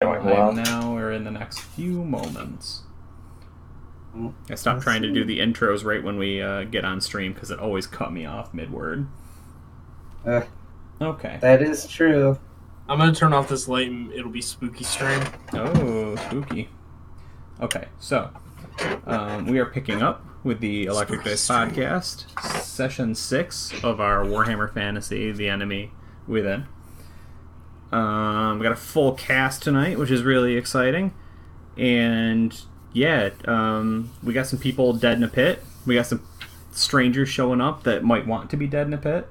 Well. Now we're in the next few moments. I stopped trying to do the intros right when we get on stream because it always cut me off mid-word. Okay. That is true. I'm going to turn off this light and it'll be spooky stream. Oh, spooky. Okay, so we are picking up with the Electric Dice Podcast, Session 6 of our Warhammer Fantasy, The Enemy Within. We got a full cast tonight, which is really exciting. And yeah, we got some people dead in a pit. We got some strangers showing up that might want to be dead in a pit.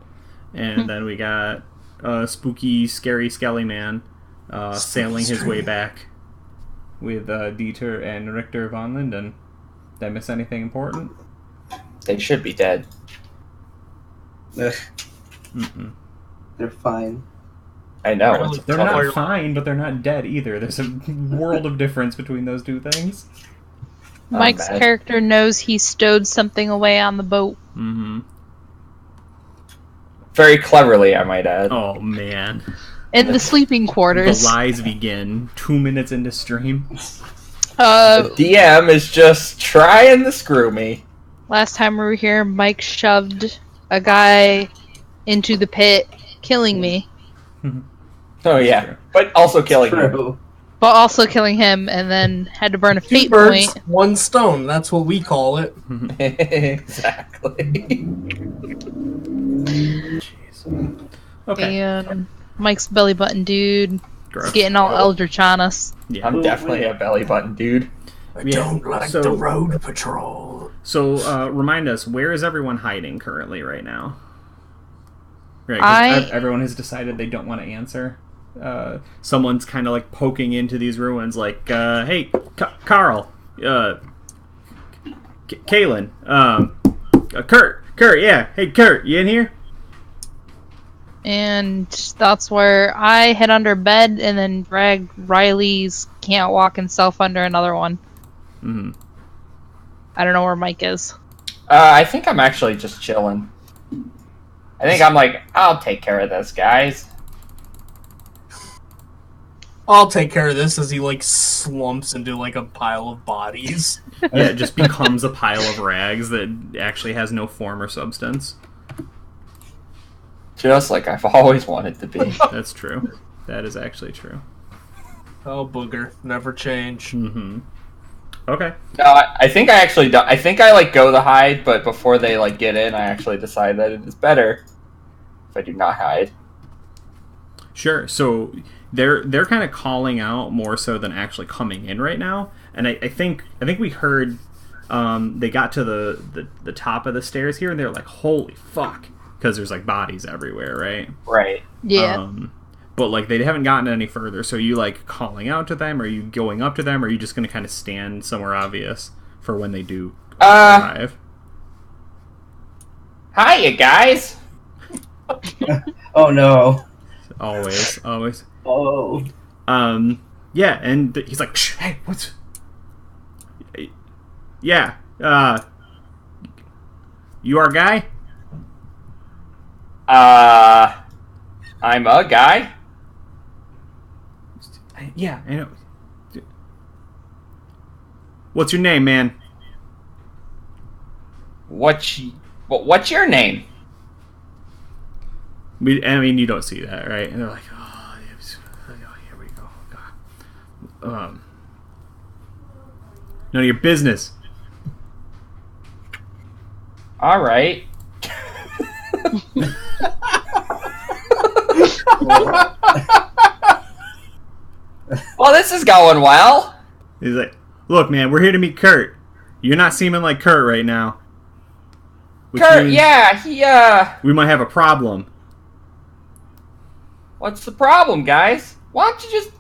And then we got a spooky, scary Skelly man sailing his way back with Dieter and Richter von Linden. Did I miss anything important? They should be dead. They're fine. I know. They're not fine, but they're not dead either. There's a world of difference between those two things. Mike's character knows he stowed something away on the boat. Mm-hmm. Very cleverly, I might add. Oh, man. In the sleeping quarters. The lies begin 2 minutes into stream. The DM is just trying to screw me. Last time we were here, Mike shoved a guy into the pit, killing me. Oh, yeah. But also killing him. But also killing him, and then had to burn a fate Two birds, point. one stone. That's what we call it. Exactly. Jeez. Okay. And Mike's belly button dude. Gross. Getting all eldritch on us. Yeah. I'm definitely a belly button dude. I don't like the road patrol. So, remind us, where is everyone hiding currently right now? Right, 'cause everyone has decided they don't want to answer. Someone's kind of like poking into these ruins, like, "Hey, Carl, Kaylin, Kurt, yeah, hey, Kurt, you in here?" And that's where I hid under bed and then dragged Riley's can't walk himself under another one. Mm-hmm. I don't know where Mike is. I think I'm actually just chilling. I think I'm like, I'll take care of this, guys. I'll take care of this as he like slumps into like a pile of bodies. Yeah, it just becomes a pile of rags that actually has no form or substance. Just like I've always wanted to be. That's true. That is actually true. Oh, booger. Never change. Mm-hmm. Okay. No, I think I actually do. I think I like go to hide, but before they like get in, I actually decide that it is better if I do not hide. Sure. So they're kind of calling out more so than actually coming in right now, and I think we heard they got to the top of the stairs here, and they're like, "Holy fuck!" Because there's like bodies everywhere, right? Right. Yeah. But like they haven't gotten any further. So are you like calling out to them? Or are you going up to them? Or are you just going to kind of stand somewhere obvious for when they do arrive? Hiya, guys. Oh no. Always. Oh. Yeah, and he's like, "Shh, hey, what's? Yeah. You our guy? I'm a guy. Yeah, I know. What's your name, man? What's your name? I mean, you don't see that, right? And they're like, oh, here we go. God. None of your business. All right. Well, this is going well. He's like, look, man, we're here to meet Kurt. You're not seeming like Kurt right now. Kurt, yeah, we might have a problem. What's the problem, guys? Why don't you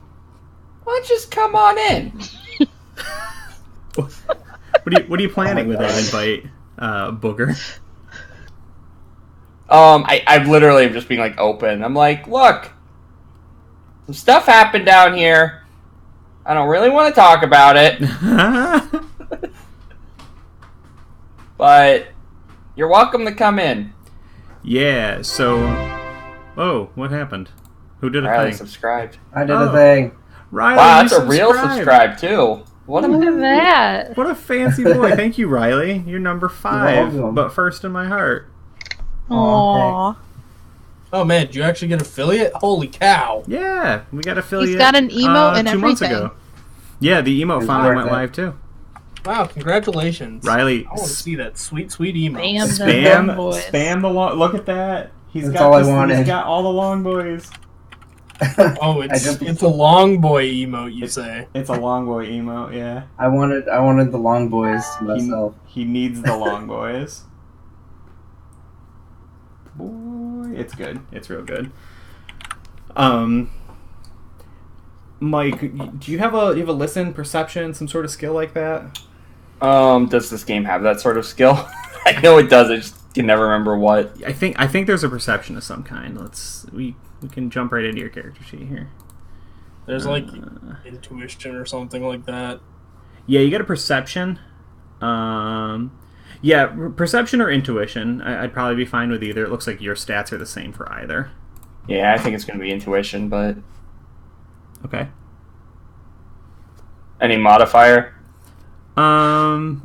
just come on in? What are you planning with that invite, Booger? I literally am just being like open. I'm like, look, some stuff happened down here. I don't really want to talk about it, but you're welcome to come in. Yeah. So, oh, what happened? Who did a Riley thing? subscribed. I did a thing. Riley, Wow, you that's a real subscribed. subscribe too. What Look a at that. What a fancy boy. Thank you, Riley. You're number 5, welcome. but first in my heart. Aww. Oh man, did you actually get affiliate? Holy cow! Yeah, we got affiliate. He's got an emote and 2 months everything. ago. Yeah, the emote It's finally worth went it. live too. Wow, congratulations. Riley, I want to see that sweet, sweet emo. Bam. spam, Long boys. spam the long. Look at that. That's all I wanted. He's got all the long boys. Oh, I just- it's a long boy emote, you say? It's a long boy emote. Yeah, I wanted the long boys to myself. he needs the long boys. Boy, it's good. It's real good. Mike, do you have a listen, perception, some sort of skill like that? Does this game have that sort of skill? I know it does. I just can never remember what. I think there's a perception of some kind. We can jump right into your character sheet here. There's like intuition or something like that. Yeah, you get a perception. Yeah, perception or intuition. I'd probably be fine with either. It looks like your stats are the same for either. Yeah, I think it's going to be intuition, but Okay. any modifier? I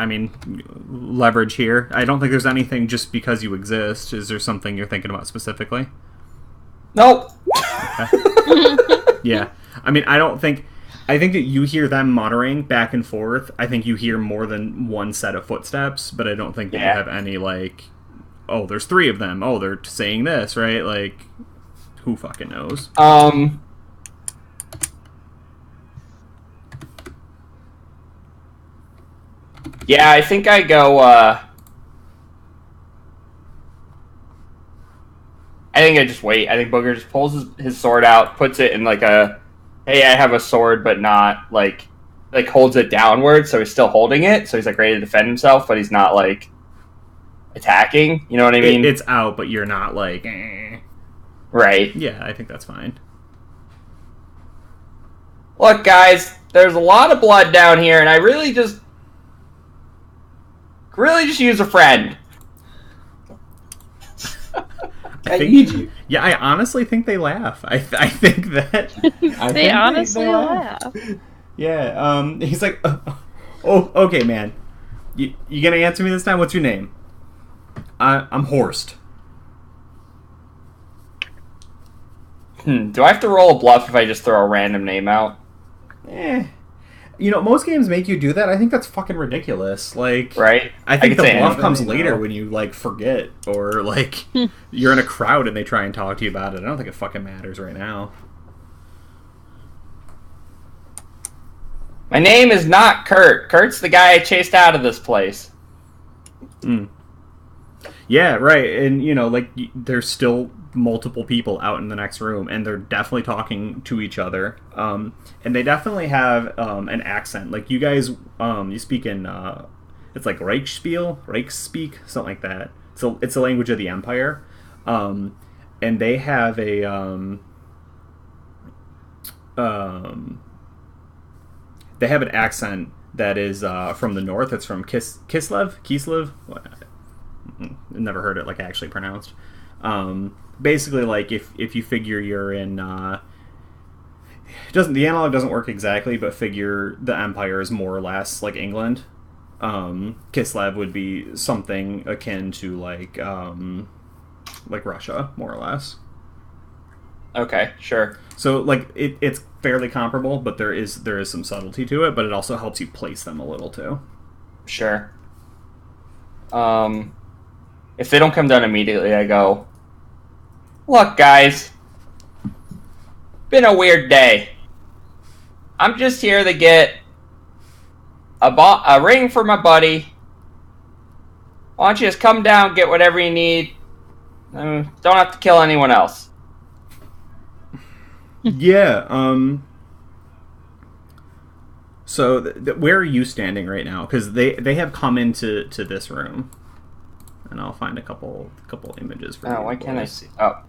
mean, leverage here. I don't think there's anything just because you exist. Is there something you're thinking about specifically? Nope. Yeah. I mean, I think that you hear them muttering back and forth. I think you hear more than one set of footsteps, but I don't think that you have any, like, oh, there's 3 of them. Oh, they're saying this, right? Like, who fucking knows? Yeah, I think I go, I think I just wait. I think Booger just pulls his sword out, puts it in like a, hey, I have a sword, but not like holds it downward, so he's still holding it, so he's like ready to defend himself, but he's not like attacking. You know what I mean? It's out, but you're not like, eh. Right. Yeah, I think that's fine. Look, guys, there's a lot of blood down here, and I really just use a friend. I need you. Yeah, I honestly think they laugh. I think that They honestly laugh. Yeah. He's like, oh, okay, man. You gonna answer me this time? What's your name? I'm Horst. Do I have to roll a bluff if I just throw a random name out? You know, most games make you do that. I think that's fucking ridiculous. Like, Right? I think could the say bluff anything, comes you know. later when you, like, forget. Or, like, you're in a crowd and they try and talk to you about it. I don't think it fucking matters right now. My name is not Kurt. Kurt's the guy I chased out of this place. Yeah, right. And, you know, like, there's still multiple people out in the next room, and they're definitely talking to each other. And they definitely have an accent. Like, you guys, you speak in, it's like Reichspeak, something like that. So it's the language of the Empire. And they have a, they have an accent that is from the north. It's from Kislev? What? Never heard it like actually pronounced. Basically, like if you figure you're in, the analog doesn't work exactly, but figure the Empire is more or less like England. Kislev would be something akin to like Russia, more or less. Okay, sure. So like it's fairly comparable, but there is some subtlety to it, but it also helps you place them a little too. Sure. If they don't come down immediately, I go, look, guys, been a weird day. I'm just here to get a ring for my buddy. Why don't you just come down, get whatever you need. Don't have to kill anyone else. Yeah. So where are you standing right now? Because they have come into this room, and I'll find a couple images for you. Oh, why can't I see? Oh.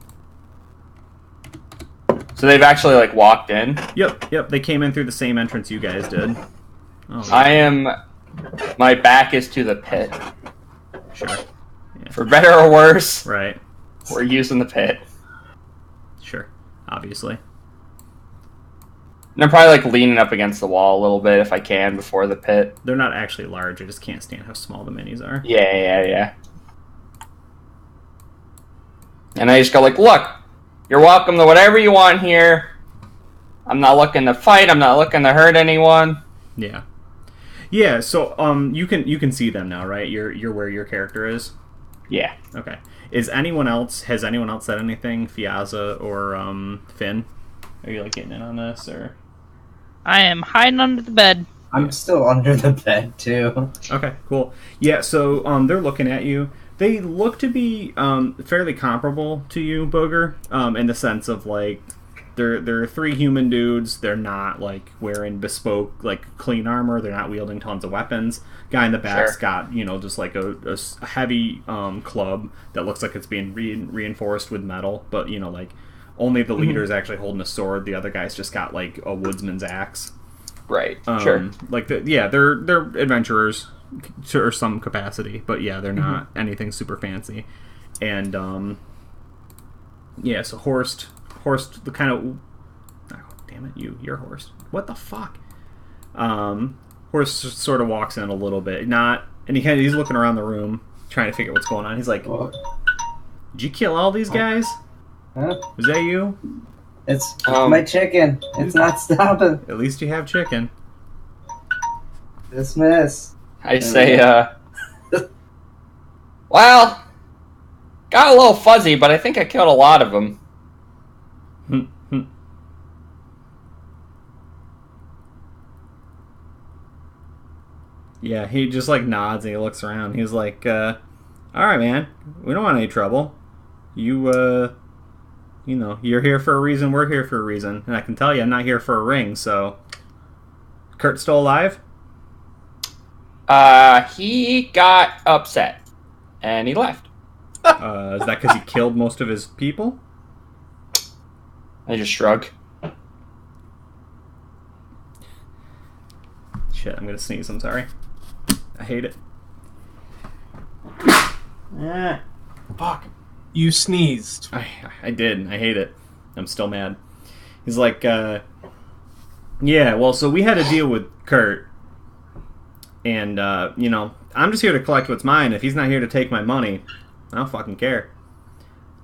So they've actually like walked in. Yep. They came in through the same entrance you guys did. Oh, My back is to the pit. sure. Yeah. For better or worse, Right. we're using the pit. Sure. Obviously. And I'm probably like leaning up against the wall a little bit if I can before the pit. They're not actually large. I just can't stand how small the minis are. Yeah. And I just go like, look, you're welcome to whatever you want here. I'm not looking to fight. I'm not looking to hurt anyone. Yeah. Yeah. So you can see them now, right? You're where your character is. Yeah. Okay. Has anyone else said anything? Fiaza or Finn? Are you like getting in on this or? I am hiding under the bed. I'm still under the bed too. Okay, cool. Yeah, so they're looking at you. They look to be fairly comparable to you, Booger, in the sense of like they're three human dudes. They're not like wearing bespoke like clean armor. They're not wielding tons of weapons. Guy in the back's got just like a heavy club that looks like it's being reinforced with metal, but like only the leader's actually holding a sword. The other guy's just got like a woodsman's axe. Right. Sure. Like they're adventurers to some capacity, but yeah, they're not anything super fancy. And so Horst, the kind of damn it, you're Horst. What the fuck? Horst sort of walks in a little bit, he's looking around the room trying to figure out what's going on. He's like, "Did you kill all these guys? Huh? Was that you?" It's my chicken. It's not stopping. At least you have chicken. Dismiss. I say, well, got a little fuzzy, but I think I killed a lot of them. Yeah, he just like nods and he looks around. He's like, "All right, man. We don't want any trouble. You're here for a reason. We're here for a reason. And I can tell you, I'm not here for a ring. So, Kurt's still alive? He got upset and he left. Is that because he killed most of his people? I just shrug. Shit, I'm gonna sneeze. I'm sorry. I hate it. Fuck. You sneezed. I did. I hate it. I'm still mad. He's like, yeah, well, so we had a deal with Kurt. And, I'm just here to collect what's mine. If he's not here to take my money, I don't fucking care.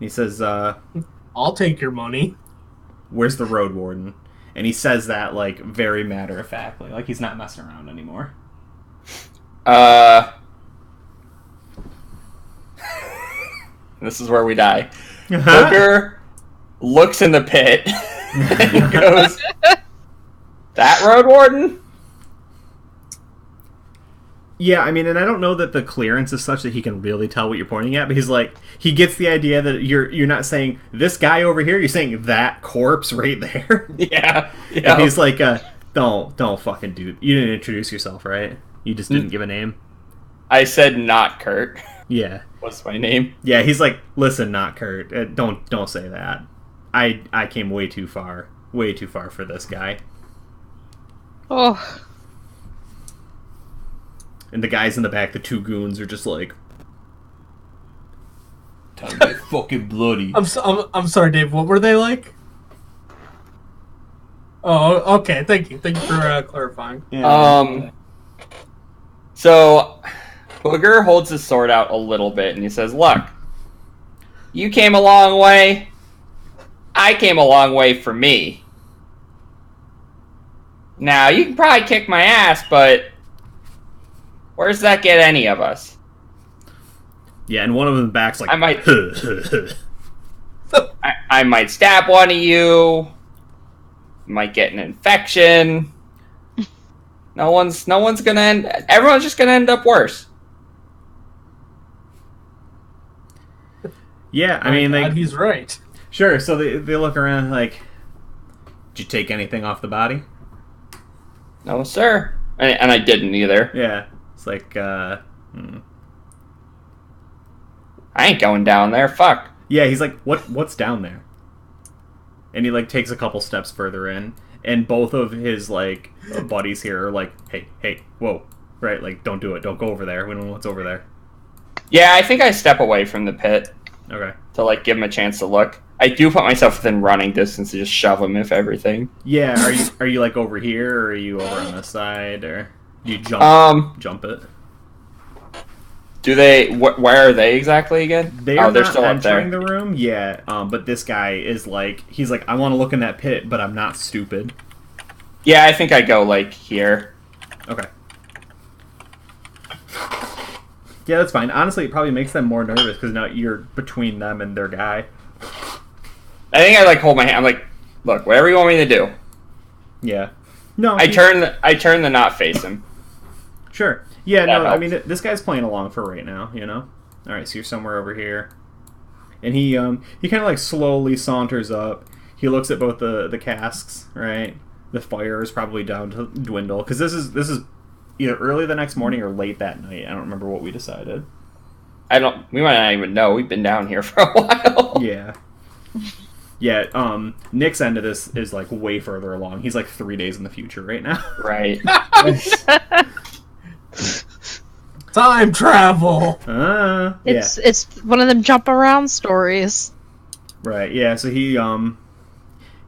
He says, I'll take your money. Where's the road warden? And he says that, like, very matter-of-factly. Like, he's not messing around anymore. This is where we die. Booger looks in the pit and goes, that road warden? Yeah, I mean, and I don't know that the clearance is such that he can really tell what you're pointing at, but he's like, he gets the idea that you're not saying this guy over here, you're saying that corpse right there. Yeah. And he's like, don't fucking do. You didn't introduce yourself, right? You just didn't give a name. I said not Kurt. Yeah. What's my name? Yeah, he's like, listen, not Kurt. Don't say that. I came way too far for this guy. Oh. And the guys in the back, the two goons, are just like, time to get fucking bloody. I'm sorry, Dave. What were they like? Oh, okay. Thank you for clarifying. Yeah. So Booger holds his sword out a little bit and he says, look, you came a long way. I came a long way for me. Now, you can probably kick my ass, but where does that get any of us? Yeah, and one of them in the back's like, I might I might stab one of you. Might get an infection. No one's gonna end. Everyone's just gonna end up worse. Yeah, I mean, he's right. Sure. So they look around like, did you take anything off the body? No, sir. And I didn't either. Yeah, it's like, I ain't going down there. Fuck. Yeah, he's like, what's down there? And he like takes a couple steps further in, and both of his like buddies here are like, hey, whoa, right? Like, don't do it. Don't go over there. We don't know what's over there. Yeah, I think I step away from the pit. Okay. To like give him a chance to look. I do put myself within running distance to just shove him if everything. Yeah, are you like over here, or are you over on this side, or do you jump it? Do they? Where are they exactly again? They're they're not still up there. entering the room. Yeah, but this guy is like, he's like, I want to look in that pit, but I'm not stupid. Yeah, I think I go like here. Okay. Yeah, that's fine. Honestly, it probably makes them more nervous because now you're between them and their guy. I think I like hold my hand. I'm like, look, whatever you want me to do. Yeah. No. I turn to not face him. Sure. Yeah. That no. helps. I mean, this guy's playing along for right now. You know. All right. So you're somewhere over here, and he kind of like slowly saunters up. He looks at both the casks. Right. The fire is probably down to dwindle because this is either early the next morning or late that night. I don't remember what we decided. We might not even know. We've been down here for a while. Yeah. Yeah, Nick's end of this is like way further along. He's like 3 days in the future right now. Right. Time travel. It's one of them jump around stories. Right. Yeah. So he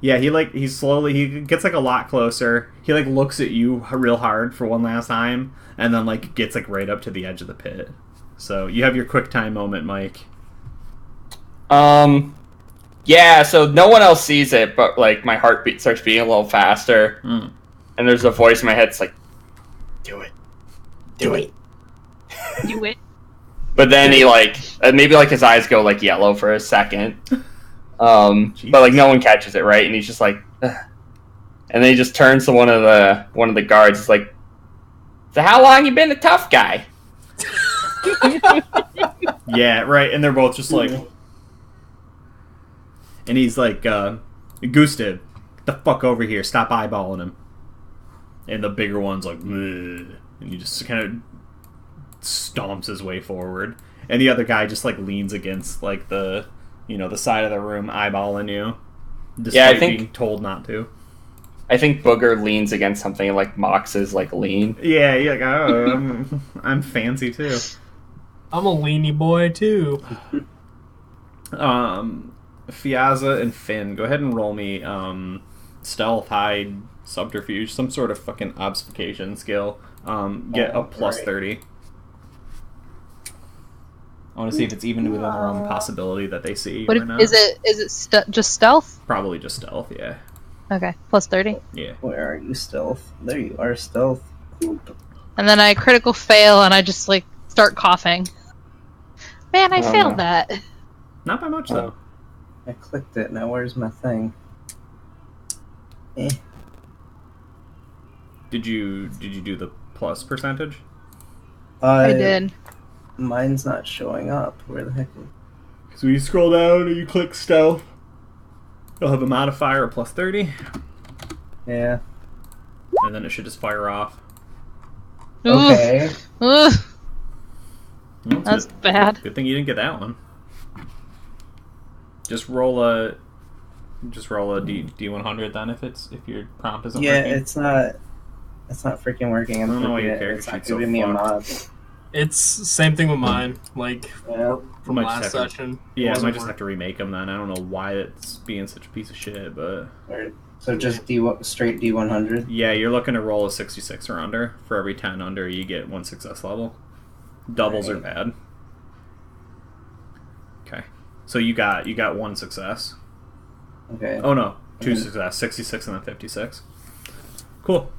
he gets like a lot closer. He like looks at you real hard for one last time, and then like gets like right up to the edge of the pit. So you have your quick time moment, Mike. Yeah, so no one else sees it, but like my heartbeat starts beating a little faster, and there's a voice in my head that's like, "Do it, do it, Do it." But then he like maybe like his eyes go like yellow for a second, but like no one catches it, right? And he's just like, ugh. And then he just turns to one of the guards. It's like, so how long you been a tough guy? Yeah. Right. And they're both just like. And he's like, Gustav, get the fuck over here. Stop eyeballing him. And the bigger one's like, ugh. And he just kind of stomps his way forward. And the other guy just like leans against like the side of the room, eyeballing you. Despite being told not to. I think Booger leans against something and like mocks his like lean. Yeah, you're like, oh, I'm fancy too. I'm a leany boy too. Fiazza and Finn, go ahead and roll me stealth, hide, subterfuge, some sort of fucking obfuscation skill. Get a plus 30. I want to see if it's even within the realm of possibility that they see you or not. Is it just stealth? Probably just stealth, yeah. Okay, plus 30. Yeah. Where are you, stealth? There you are, stealth. And then I critical fail and I just like start coughing. Man, I failed that. Not by much though. I clicked it. Now where's my thing? Eh. Did you do the plus percentage? I did. Mine's not showing up. Where the heck? So you scroll down and you click stealth. You'll have a modifier of plus 30. Yeah. And then it should just fire off. Okay. Ugh, Well, that's good. bad. Good thing you didn't get that one. Just roll a D100 then if your prompt isn't Yeah, working. it's not freaking working. I don't know why clicking your it, character it's not sheet's so giving me a fucked. mod. It's same thing with mine. Like Yeah. from Might last just have to- session. Yeah, I Wasn't might just have working. to remake them then. I don't know why it's being such a piece of shit, but So just straight D100. yeah, you're looking to roll a 66 or under. For every 10 under, you get 1 success level. Doubles are bad. Okay, so you got 1 success. Okay. Oh no, 2 success, 66 and then 56. Cool.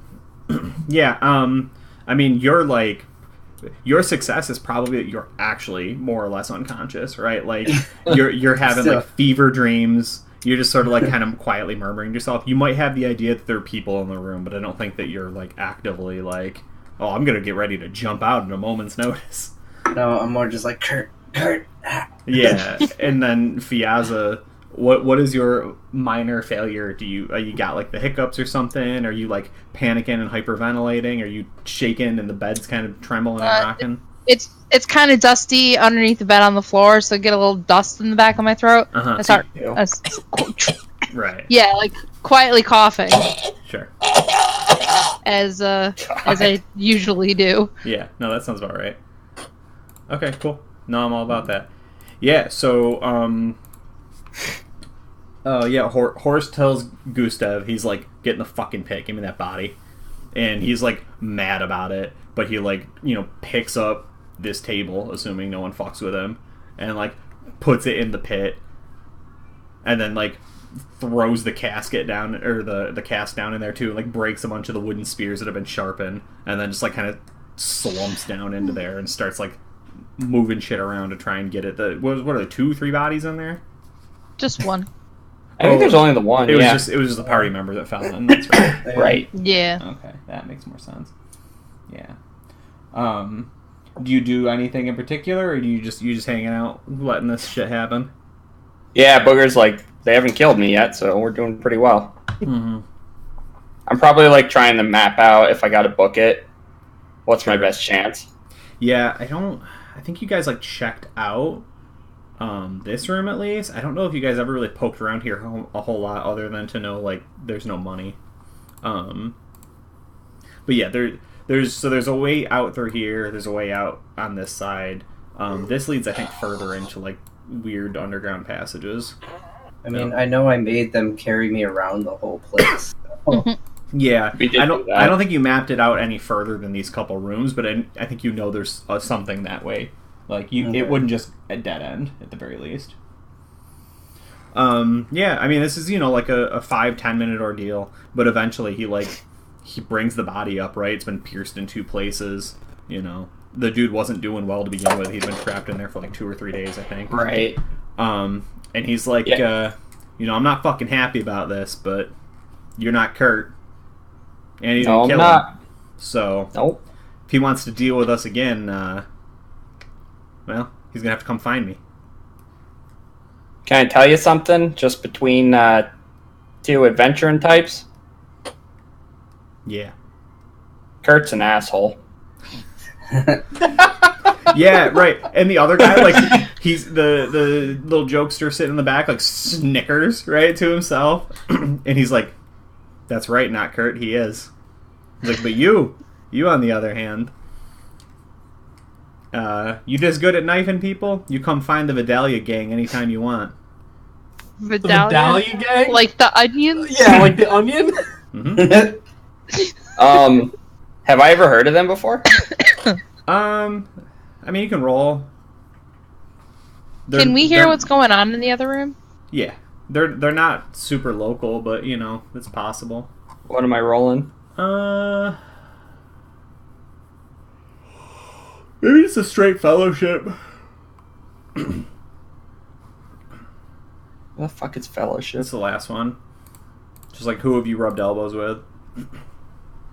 Yeah, I mean, your success is probably that you're actually more or less unconscious, right? Like you're having Still. like fever dreams. You're just sort of like kind of quietly murmuring to yourself. You might have the idea that there are people in the room, but I don't think that you're like actively like, oh, I'm gonna get ready to jump out at a moment's notice. No, I'm more just like Kurt. Yeah, and then Fiazza, what is your minor failure? Do you got like the hiccups or something? Are you like panicking and hyperventilating? Are you shaking and the bed's kind of trembling and rocking? It's kind of dusty underneath the bed on the floor, so I get a little dust in the back of my throat. Uh-huh. I start, Right. yeah, like quietly coughing Sure. as I usually do. Yeah. No, that sounds about right. Okay. Cool. No, I'm all about that. Yeah. So Yeah, Horst tells Gustav he's like, get in the fucking pit, give me that body. And he's like mad about it, but he like, picks up this table, assuming no one fucks with him, and like puts it in the pit, and then like throws the casket down, or the cask down in there too, and like breaks a bunch of the wooden spears that have been sharpened, and then just like kind of slumps down into there and starts like moving shit around to try and get it. What are there, 2-3 bodies in there? Just one. I think there's only the one. It was just a party member that fell in. That's right. Right. Yeah. Okay, that makes more sense. Yeah. Do you do anything in particular, or do you just hanging out, letting this shit happen? Yeah, Booger's like, they haven't killed me yet, so we're doing pretty well. Mm-hmm. I'm probably like trying to map out if I got to book it. What's my best chance? Yeah, I think you guys like checked out this room at least. I don't know if you guys ever really poked around here a whole lot, other than to know like there's no money. But yeah, there's a way out through here. There's a way out on this side. This leads, I think, further into like weird underground passages. I mean, I know I made them carry me around the whole place. So. Yeah, I don't think you mapped it out any further than these couple rooms, but I think there's something that way. Like it wouldn't just a dead end at the very least. Yeah, I mean, this is like a 5-10 minute ordeal, but eventually he brings the body up. Right, it's been pierced in 2 places. The dude wasn't doing well to begin with. He's been trapped in there for like 2 or 3 days, I think. Right. And he's like, I'm not fucking happy about this, but you're not Kurt. And he didn't kill him. So, nope. If he wants to deal with us again, well, he's going to have to come find me. Can I tell you something? Just between 2 adventuring types? Yeah. Kurt's an asshole. Yeah, right. And the other guy, like, he's the little jokester sitting in the back, like, snickers, right, to himself. And he's like, that's right, not Kurt, he is. He's like, but you on the other hand, you just good at knifing people? You come find the Vidalia gang anytime you want. Vidalia? The Vidalia gang? Like the onions? Yeah, like the onion? Mm-hmm. Have I ever heard of them before? I mean, you can roll. Can we hear what's going on in the other room? Yeah. They're not super local, but, it's possible. What am I rolling? Maybe just a straight fellowship. What the fuck is fellowship? That's the last one. Just like, who have you rubbed elbows with?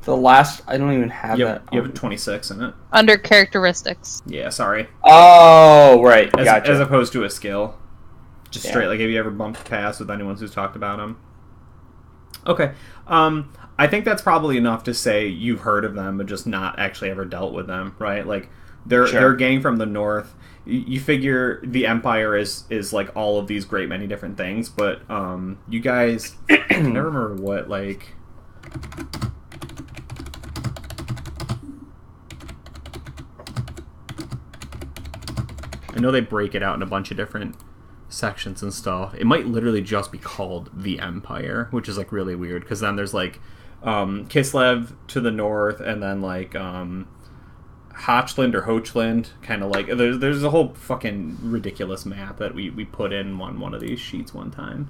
The last... I don't even have that. You have a 26 in it. Under characteristics. Yeah, sorry. Oh, right. Gotcha. As opposed to a skill. Just straight, like, have you ever bumped past with anyone who's talked about them? Okay. I think that's probably enough to say you've heard of them, but just not actually ever dealt with them, right? Like, they're a gang from the north. You figure the Empire is like all of these great many different things, but you guys... I never remember what, like... I know they break it out in a bunch of different sections and stuff. It might literally just be called the Empire, which is like really weird, because then there's like Kislev to the north, and then like Hochland or Hochland, kind of like there's a whole fucking ridiculous map that we put in one of these sheets one time.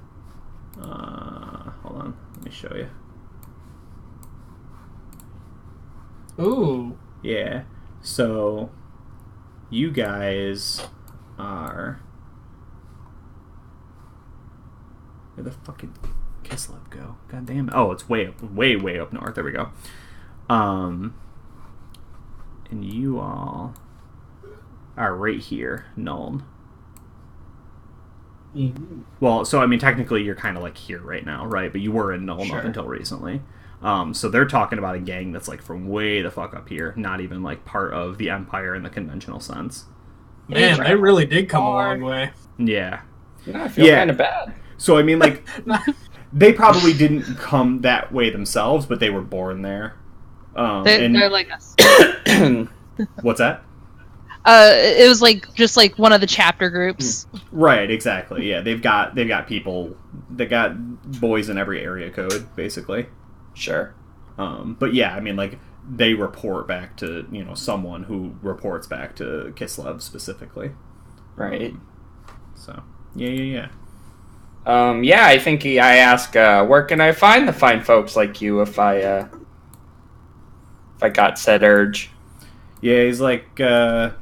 Hold on, let me show you. Ooh. Yeah, so you guys are... Where the fucking Kislev go? God damn it. Oh, it's way up north. There we go. And you all are right here, Nuln. Mm-hmm. Well, so I mean, technically you're kind of like here right now, right? But you were in Nuln up until recently. So they're talking about a gang that's like from way the fuck up here, not even like part of the Empire in the conventional sense. Man, they really did come a long way. Yeah. I feel kind of bad. So, I mean, like, they probably didn't come that way themselves, but they were born there. They're like us. What's that? It was like just like one of the chapter groups. Right, exactly. Yeah, they've got people. They got boys in every area code, basically. Sure. But yeah, I mean, like they report back to someone who reports back to Kislev specifically. Right. So yeah. Yeah, I think I ask, where can I find the fine folks like you if I got said urge? Yeah, he's like, well,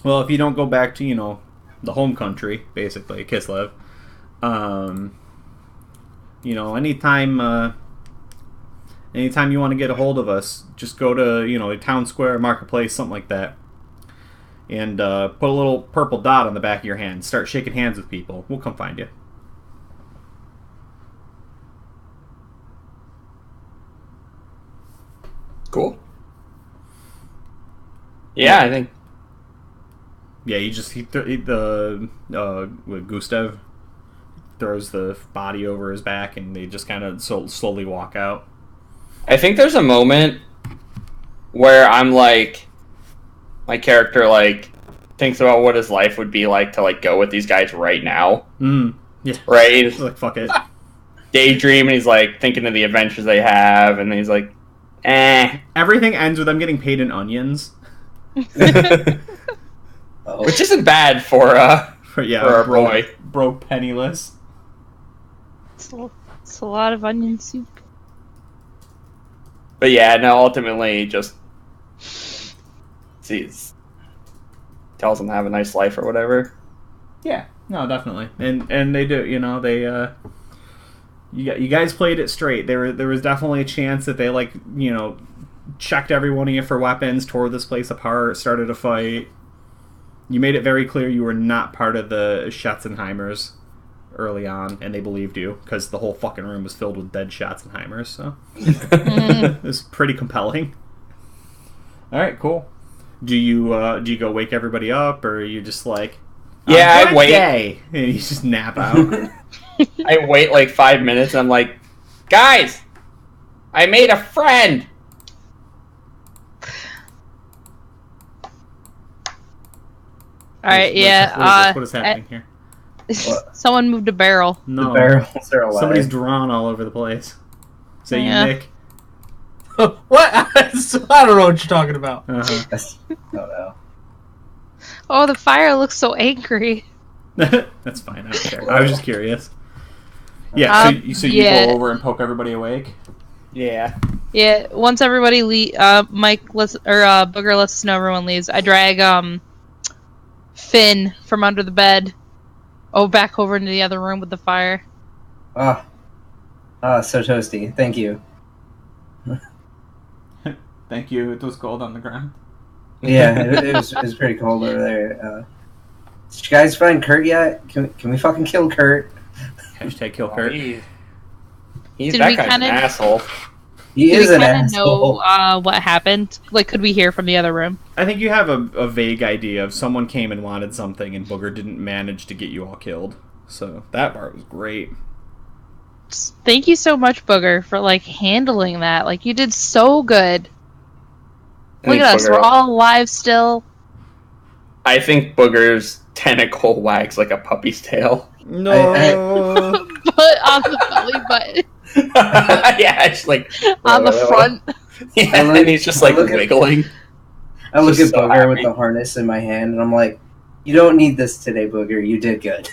if you don't go back to the home country, basically Kislev, anytime you want to get a hold of us, just go to a town square, marketplace, something like that. And put a little purple dot on the back of your hand. Start shaking hands with people. We'll come find you. Cool. Yeah, I think. Yeah, Gustav throws the body over his back, and they just kind of slowly walk out. I think there's a moment where I'm like, my character like thinks about what his life would be like to like go with these guys right now. Yeah. Right. He's like, fuck it. Daydream, and he's like thinking of the adventures they have, and he's like, Everything ends with them getting paid in onions. Which isn't bad for our boy. Broke penniless. It's a lot of onion soup. But yeah, no, ultimately just tells them to have a nice life or whatever. Yeah, no, definitely, and they do. You guys played it straight. There was definitely a chance that they checked every one of you for weapons, tore this place apart, started a fight. You made it very clear you were not part of the Schatzenheimers early on, and they believed you because the whole fucking room was filled with dead Schatzenheimers. So it was pretty compelling. All right, cool. Do you go wake everybody up, or are you just like, I wait, day, and you just nap out? I wait like 5 minutes, and I'm like, guys, I made a friend. All right, yeah. What is happening here? Someone moved a barrel. No, the barrels are alive. Somebody's drawn all over the place. Is that you, Nick? What? I don't know what you're talking about. Uh-huh. Oh no. Oh, the fire looks so angry. That's fine. I don't care. I was just curious. Yeah. So you go over and poke everybody awake. Yeah. Yeah. Once everybody Booger lets us know everyone leaves. I drag Finn from under the bed. Back over into the other room with the fire. So toasty. Thank you. Thank you. It was cold on the ground. Yeah, it was pretty cold over there. Did you guys find Kurt yet? Can we fucking kill Kurt? Hashtag kill Kurt. He's Did that we guy's an asshole. He Did is we an kind of asshole. know what happened? Like, could we hear from the other room? I think you have a vague idea of someone came and wanted something, and Booger didn't manage to get you all killed. So that part was great. Thank you so much, Booger, for handling that. You did so good. Look at us, we're all alive still. I think Booger's tentacle wags like a puppy's tail. No. But on the belly button. Yeah, it's like on the front. Yeah, and he's just wiggling. I look at so Booger happy. with the harness in my hand, and I'm like, "You don't need this today, Booger. You did good."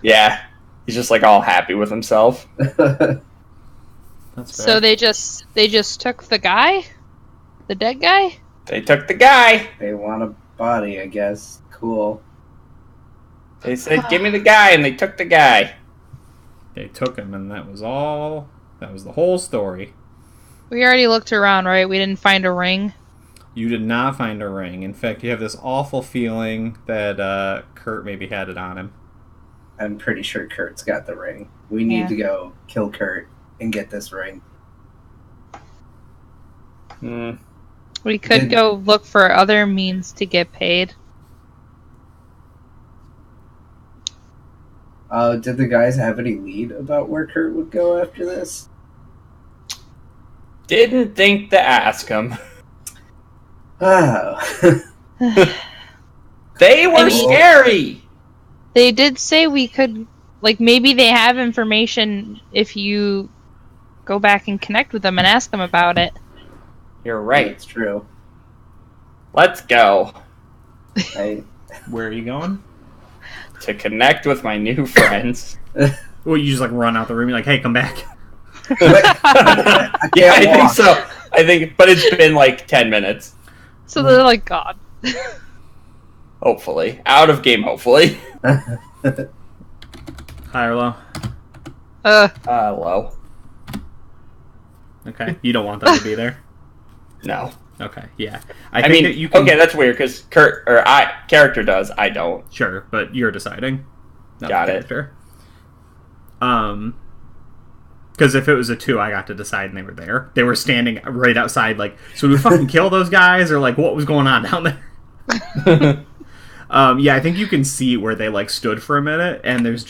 Yeah, he's just all happy with himself. That's fair. So they just took the guy, the dead guy. They took the guy. They want a body, I guess. Cool. They said, "Give me the guy," and they took the guy. They took him, and that was all. That was the whole story. We already looked around, right? We didn't find a ring. You did not find a ring. In fact, you have this awful feeling that Kurt maybe had it on him. I'm pretty sure Kurt's got the ring. We need to go kill Kurt and get this ring. We could go look for other means to get paid. Did the guys have any lead about where Kurt would go after this? Didn't think to ask him. Oh. They were I mean- scary. They did say we could, like, maybe they have information if you go back and connect with them and ask them about it. You're right. That's true. Let's go Where are you going? to connect with my new friends. Well, you just like run out the room. You're like, hey, come back. I Yeah, I can't think walk. so. But it's been like 10 minutes. So they're like, God. Hopefully. Out of game, hopefully. High or low? Low. Okay. You don't want them to be there. No. Okay. Yeah. I think mean, that you can. okay, that's weird because character does. I don't. Sure, but you're deciding. Not Got the it. character. Because if it was a 2, I got to decide, and they were there. They were standing right outside. Like, so do we fucking kill those guys, or like, what was going on down there? Yeah, I think you can see where they like stood for a minute, and there's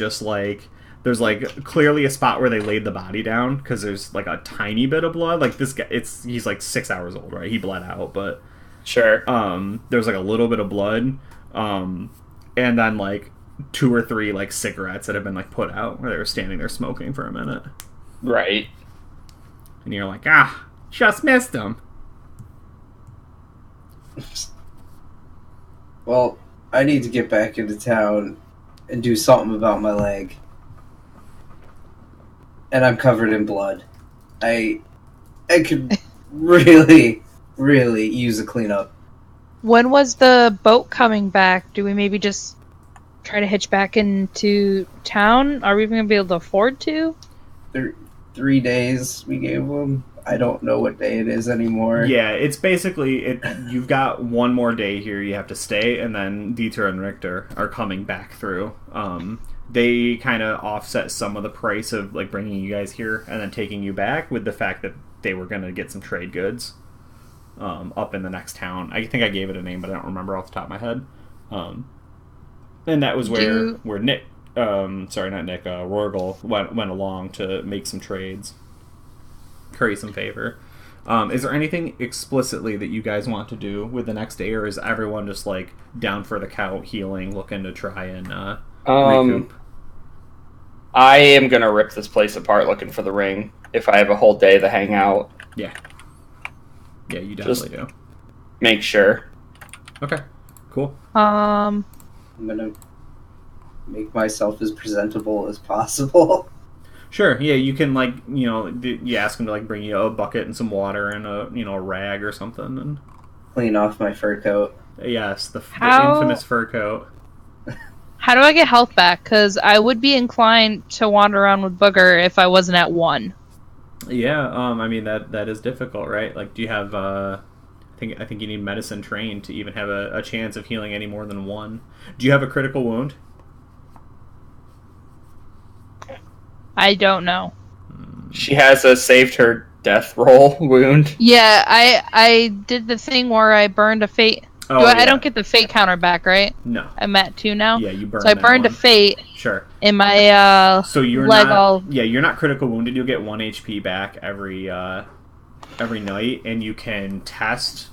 clearly a spot where they laid the body down because there's like a tiny bit of blood. Like this guy, he's like 6 hours old, right? He bled out, but Sure. there's like a little bit of blood, and then like 2 or 3 like cigarettes that have been like put out where they were standing there smoking for a minute, Right. and you're like, just missed them. Well, I need to get back into town and do something about my leg. And I'm covered in blood. I could really, really use a cleanup. When was the boat coming back? Do we maybe just try to hitch back into town? Are we even going to be able to afford to? 3 days we gave them. I don't know what day it is anymore. Yeah, it's basically you've got one more day here you have to stay, and then Dieter and Richter are coming back through. They kind of offset some of the price of like bringing you guys here and then taking you back with the fact that they were going to get some trade goods up in the next town. I think I gave it a name, but I don't remember off the top of my head. And that was where Nick, sorry, not Nick, Rorgel went along to make some trades, curry some favor. Is there anything explicitly that you guys want to do with the next day, or is everyone just like down for the count, healing, looking to try and recoup? I am gonna rip this place apart looking for the ring if I have a whole day to hang out. Yeah, you definitely do. Make sure. Okay, cool. I'm gonna make myself as presentable as possible. Sure. Yeah, you can like you ask them to like bring you a bucket and some water and a rag or something, and Clean off my fur coat. yes, the How- infamous fur coat. How do I get health back? Because I would be inclined to wander around with Booger if I wasn't at 1. Yeah, I mean that is difficult, right? Like, do you have? I think you need medicine trained to even have a chance of healing any more than 1. Do you have a critical wound? I don't know. She has a saved her death roll wound. Yeah, I did the thing where I burned a fate. Oh, I don't get the fate counter back, right? No. I'm at 2 now. Yeah, you burned. So I that burned a one. fate Sure. in my So you're leg. not. Yeah, you're not critical wounded. You'll get 1 HP back every night, and you can test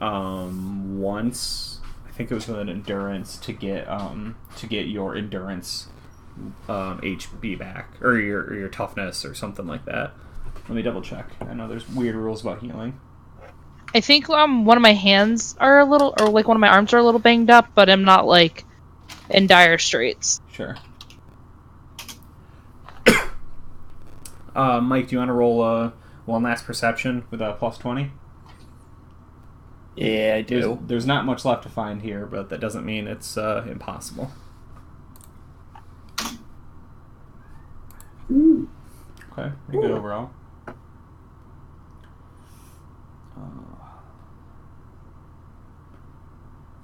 once. I think it was with an endurance to get your endurance HP back, or your toughness or something like that. Let me double check. I know there's weird rules about healing. I think one of my hands are a little, or like one of my arms are a little banged up, but I'm not like in dire straits. Sure. Mike, do you want to roll one last perception with a plus 20? Yeah, I do. There's not much left to find here, but that doesn't mean it's impossible. Okay, pretty good overall.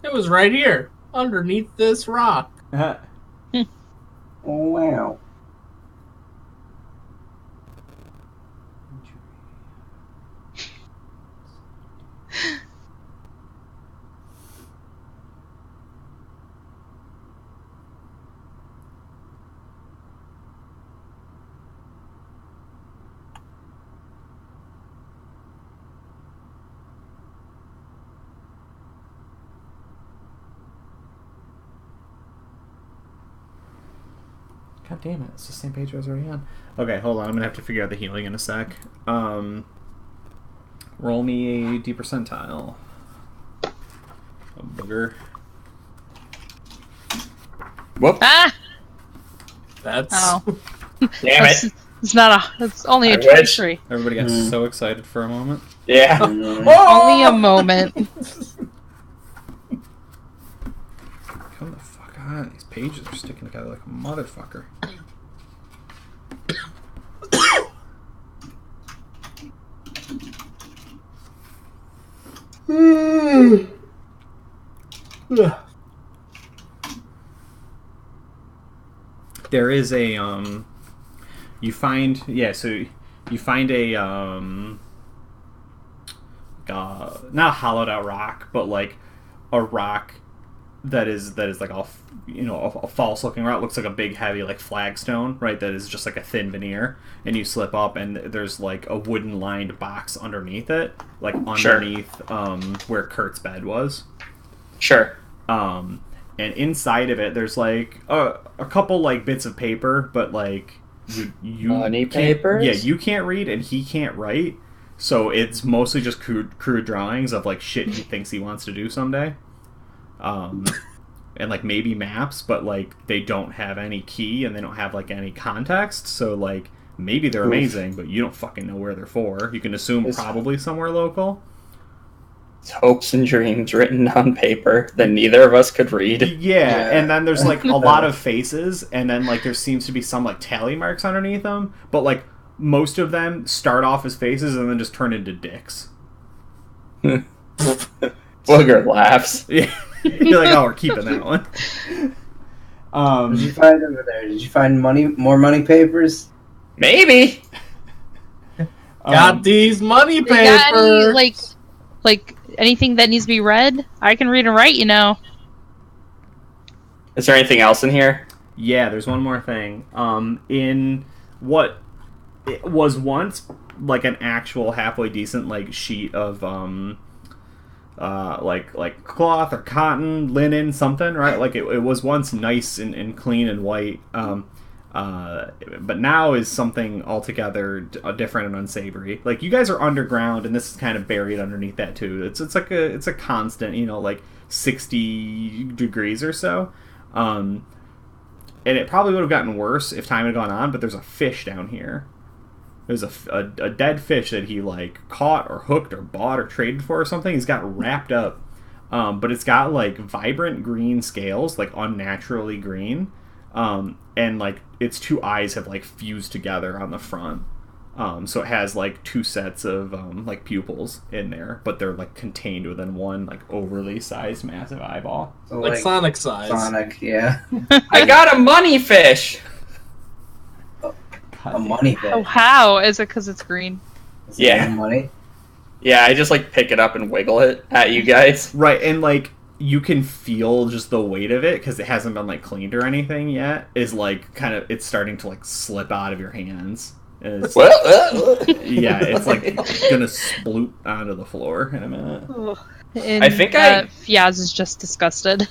It was right here, underneath this rock. Oh, wow. God damn it! It's the same page I was already on. Okay, hold on. I'm gonna have to figure out the healing in a sec. Roll me a D percentile. A booger. Whoop. Ah! That's Oh. Damn it. It's not a. It's only a I wish. 23. Everybody got so excited for a moment. Yeah. Only a moment. Come the fuck on. These pages are sticking together like a motherfucker. There is a you find you find a not a hollowed out rock, but like a rock that is like a false looking rock. Looks like a big heavy like flagstone, right? That is just like a thin veneer, and you slip up and there's like a wooden lined box underneath it, like underneath where Kurt's bed was. Sure. And inside of it there's like a couple like bits of paper, but like you Money can't- papers? Yeah, you can't read and he can't write, so it's mostly just crude drawings of like shit he thinks he wants to do someday. And like maybe maps, but like they don't have any key and they don't have like any context, so like maybe they're amazing, but you don't fucking know where they're for. You can assume probably somewhere local. Hopes and dreams written on paper that neither of us could read. Yeah, and then there's like a lot of faces, and then like there seems to be some like tally marks underneath them, but like most of them start off as faces and then just turn into dicks. Booger laughs. Yeah, you're like, oh, we're keeping that one. What did you find over there? Did you find more money papers? Maybe. got these money You got any, papers. like anything that needs to be read? I can read and write, you know. Is there anything else in here? Yeah, there's one more thing. In what it was once like an actual halfway decent like sheet of like cloth or cotton, linen, something, right? Like it was once nice and clean and white. But now is something altogether different and unsavory. Like you guys are underground, and this is kind of buried underneath that too. It's like a constant, like 60 degrees or so. And it probably would have gotten worse if time had gone on. But there's a fish down here. There's a dead fish that he like caught or hooked or bought or traded for or something. He's got wrapped up, but it's got like vibrant green scales, like unnaturally green. And like its two eyes have like fused together on the front, so it has like two sets of like pupils in there, but they're like contained within one like overly sized massive eyeball. So, like Sonic size. Sonic, yeah. I got a money fish. A money fish. Oh, how? Is it because it's green? Is it Yeah. money? Yeah, I just like pick it up and wiggle it at you guys. Right, and like you can feel just the weight of it because it hasn't been like cleaned or anything yet. Is like kind of it's starting to like slip out of your hands. And it's, yeah, it's like gonna sploot onto the floor in a minute. And, I think Fiaz is just disgusted.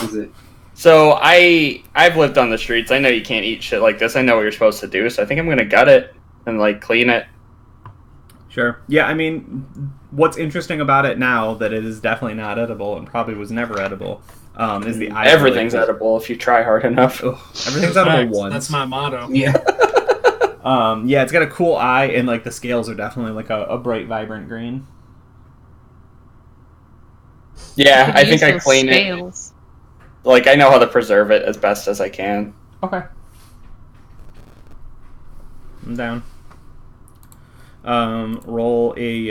Is it? So I've lived on the streets. I know you can't eat shit like this. I know what you're supposed to do. So I think I'm gonna gut it and like clean it. Sure. Yeah, I mean, what's interesting about it now that it is definitely not edible and probably was never edible is the eye. Everything's edible if you try hard enough. Ugh, everything's edible once. That's my motto. Yeah. Yeah, it's got a cool eye, and like the scales are definitely like a bright, vibrant green. Yeah, I think Use I those clean it. scales. Like I know how to preserve it as best as I can. Okay. I'm down. Roll a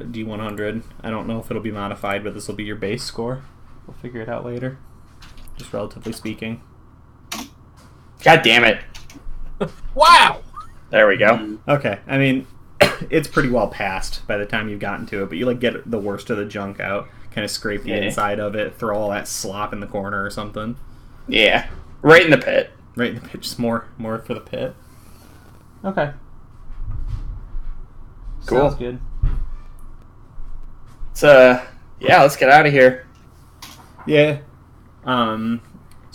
D100. I don't know if it'll be modified, but this will be your base score. We'll figure it out later. Just relatively speaking. God damn it. Wow. There we go. Okay, I mean, it's pretty well passed by the time you've gotten to it, but you like get the worst of the junk out, kind of scrape the inside of it, throw all that slop in the corner or something. Yeah. Right in the pit. Right in the pit, just more for the pit. Okay. Cool. Sounds good. Yeah, let's get out of here. Yeah.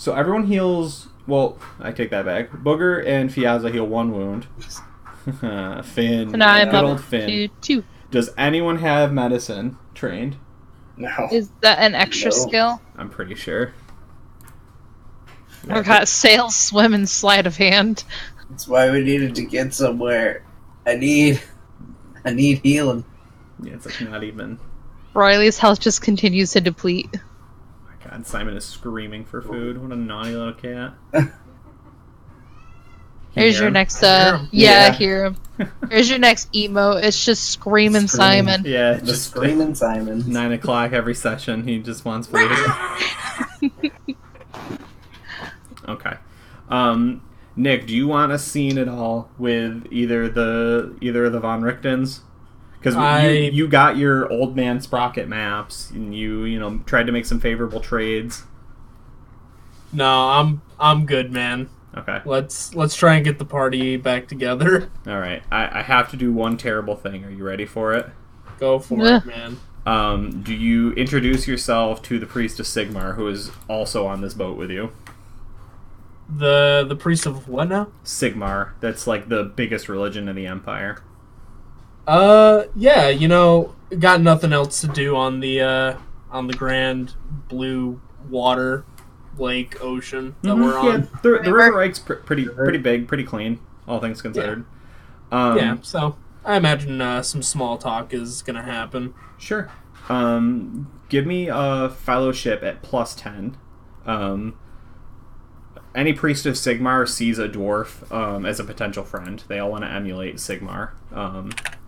So everyone heals. Well, I take that back. Booger and Fiazza heal 1 wound. Finn, So now I'm good old up Finn. to 2. Does anyone have medicine trained? No. Is that an extra No. skill? I'm pretty sure. I've got sail, swim, and sleight of hand. That's why we needed to get somewhere. I need healing. Yeah, it's like not even. Riley's health just continues to deplete. Oh my God, Simon is screaming for food. What a naughty little cat. Here's hear your him? next, Yeah. I hear him. Here's your next emote. It's just screaming Simon. Yeah, Just just screaming Simon. 9 o'clock every session. He just wants food. Okay. Nick, do you want a scene at all with either of the Von Richtens? Because you got your old man Sprocket maps, and you tried to make some favorable trades. No, I'm good, man. Okay. Let's try and get the party back together. All right. I have to do one terrible thing. Are you ready for it? Go for Yeah. it, man. Do you introduce yourself to the priest of Sigmar, who is also on this boat with you? The priest of what now? Sigmar. That's like the biggest religion in the Empire. Yeah, got nothing else to do on the grand blue water lake ocean that we're on. Yeah, the River Reich's pretty big, pretty clean, all things considered. Yeah, so I imagine some small talk is gonna happen. Sure. Give me a fellowship at +10. Any priest of Sigmar sees a dwarf as a potential friend. They all want to emulate Sigmar.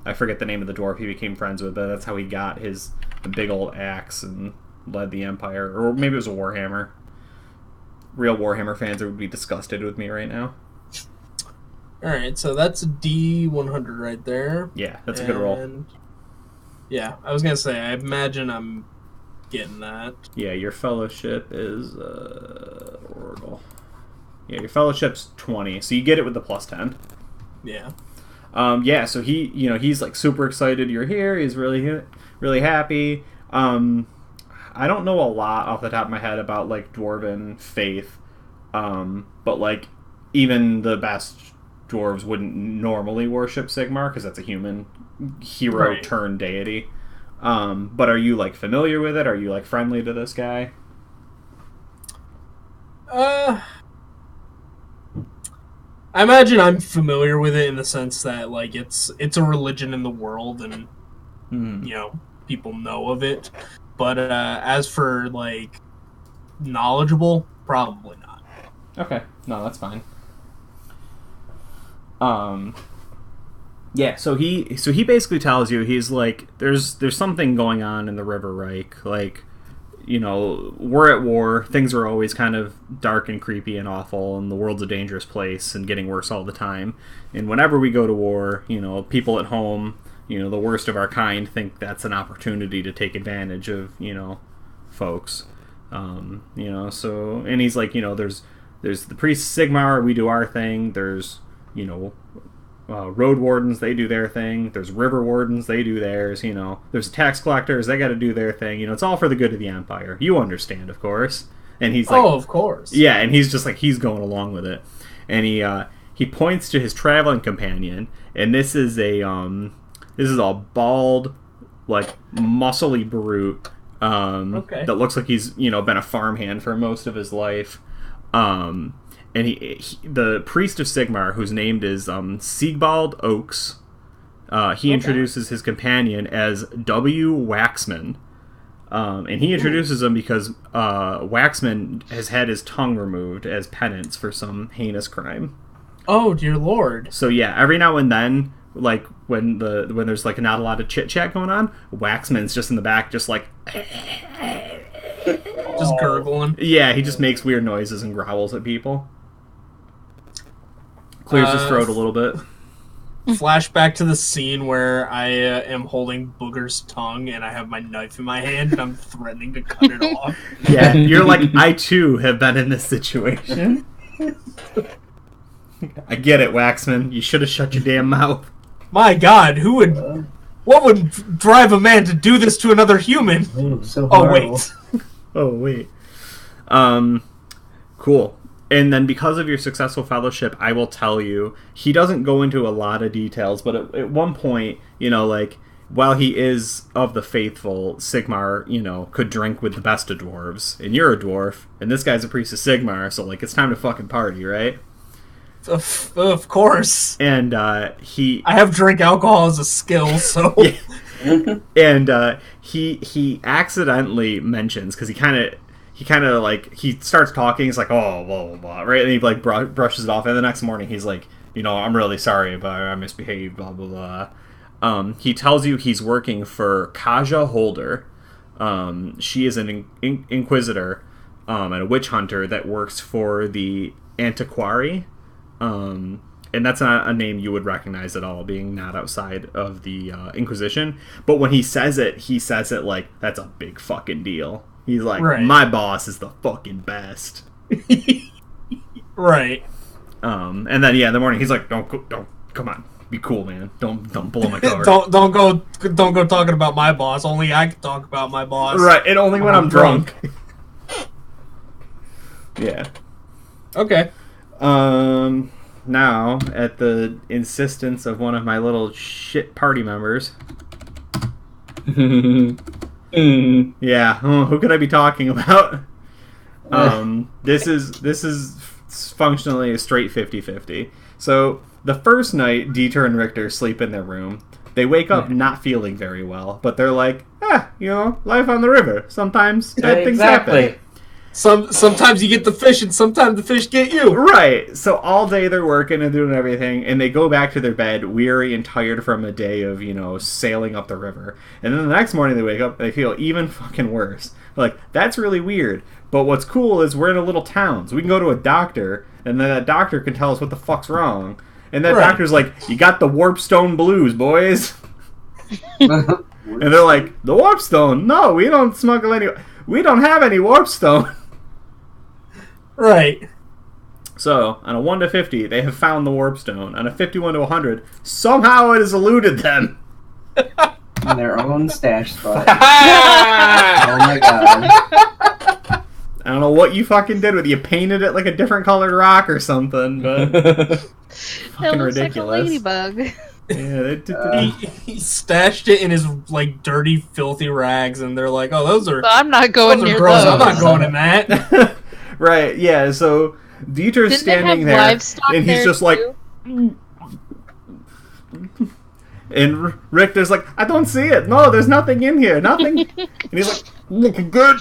I forget the name of the dwarf he became friends with, but that's how he got his big old axe and led the Empire. Or maybe it was a Warhammer. Real Warhammer fans would be disgusted with me right now. Alright, so that's a D100 right there. Yeah, that's a good roll. Yeah, I was gonna say, I imagine I'm getting that. Yeah, your fellowship is Oracle. Yeah, your fellowship's 20, so you get it with the +10. Yeah. Yeah, so he's like super excited you're here. He's really happy. I don't know a lot off the top of my head about like dwarven faith, but like even the best dwarves wouldn't normally worship Sigmar because that's a human hero turned deity. But are you like familiar with it? Are you like friendly to this guy? I imagine I'm familiar with it in the sense that like it's a religion in the world and people know of it. But as for like knowledgeable, probably not. Okay, no, that's fine. Yeah, so he basically tells you, he's like, there's something going on in the River Reich, like, we're at war, things are always kind of dark and creepy and awful, and the world's a dangerous place and getting worse all the time. And whenever we go to war, people at home, the worst of our kind think that's an opportunity to take advantage of, folks. So, and he's like, there's the priest Sigmar, we do our thing, there's, road wardens, they do their thing. There's river wardens, they do theirs. There's tax collectors, they got to do their thing. It's all for the good of the Empire. You understand, of course. And he's like, oh, of course. Yeah, and he's just like, he's going along with it. And he points to his traveling companion, and this is a bald, like muscly brute that looks like he's been a farmhand for most of his life. And he, the priest of Sigmar, whose name is Siegbald Oaks, he introduces his companion as W. Waxman. And he introduces him because Waxman has had his tongue removed as penance for some heinous crime. Oh, dear Lord. So yeah, every now and then, like when there's like not a lot of chit-chat going on, Waxman's just in the back, just like... just gurgling. Yeah, he just makes weird noises and growls at people. Clears his throat a little bit. Flashback to the scene where I am holding Booger's tongue and I have my knife in my hand and I'm threatening to cut it off. Yeah, you're like, I too have been in this situation. I get it, Waxman. You should have shut your damn mouth. My God, what would drive a man to do this to another human? Ooh, so Oh, horrible. wait. Oh, wait. Cool. And then because of your successful fellowship, I will tell you, he doesn't go into a lot of details, but at one point, you know, like, while he is of the faithful, Sigmar, you know, could drink with the best of dwarves, and you're a dwarf, and this guy's a priest of Sigmar, so, like, it's time to fucking party, right? Of course. And I have drink alcohol as a skill, so... Yeah. And he accidentally mentions, because he kind of like, he starts talking, he's like, oh, blah, blah, blah, right? And he, like, brushes it off, and the next morning he's like, you know, I'm really sorry, but I misbehaved, blah, blah, blah. He tells you he's working for Kaja Holder. She is an inquisitor and a witch hunter that works for the Antiquary. And that's not a name you would recognize at all, being not outside of the Inquisition. But when he says it like, that's a big fucking deal. He's like, right. My boss is the fucking best. Right. And then, yeah, in the morning, he's like, don't, come on. Be cool, man. Don't blow my cover. don't go talking about my boss. Only I can talk about my boss. Right, and only when I'm drunk. Yeah. Okay. Now, at the insistence of one of my little shit party members. Yeah, who could I be talking about? This is functionally a straight 50-50. So, the first night, Dieter and Richter sleep in their room. They wake up not feeling very well, but they're like, you know, life on the river. Sometimes bad things happen. Sometimes you get the fish, and sometimes the fish get you. Right. So all day they're working and doing everything, and they go back to their bed, weary and tired from a day of, you know, sailing up the river. And then the next morning they wake up, and they feel even fucking worse. Like, that's really weird. But what's cool is we're in a little town, so we can go to a doctor, and then that doctor can tell us what the fuck's wrong. And that doctor's like, you got the Warpstone blues, boys. And they're like, the Warpstone? No, we don't smuggle any... We don't have any Warpstone. Right. So, on a 1 to 50, they have found the Warpstone. On a 51 to 100, somehow it has eluded them. In their own stash spot. Oh my god. I don't know what you fucking did with it. You painted it like a different colored rock or something, but... fucking it looks ridiculous. Like a ladybug. Yeah, he stashed it in his like dirty, filthy rags, and they're like, "Oh, those are." So I'm not going near gross. those. I'm not going in that. Right? Yeah. So Dieter's standing there, and he's just like, and Richter's like, "I don't see it. No, there's nothing in here. Nothing." And he's like, "Looking good."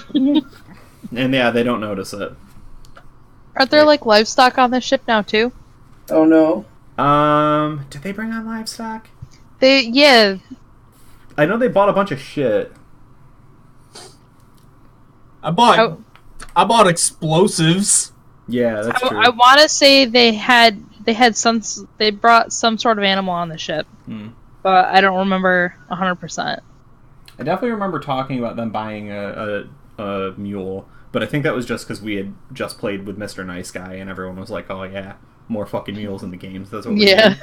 And yeah, they don't notice it. Aren't there like livestock on this ship now too? Oh no. Did they bring on livestock? Yeah. I know they bought a bunch of shit. I bought explosives. Yeah, that's true. I want to say they brought some sort of animal on the ship, but I don't remember 100%. I definitely remember talking about them buying a mule, but I think that was just because we had just played with Mr. Nice Guy, and everyone was like, "Oh yeah, more fucking mules in the games." That's what we need.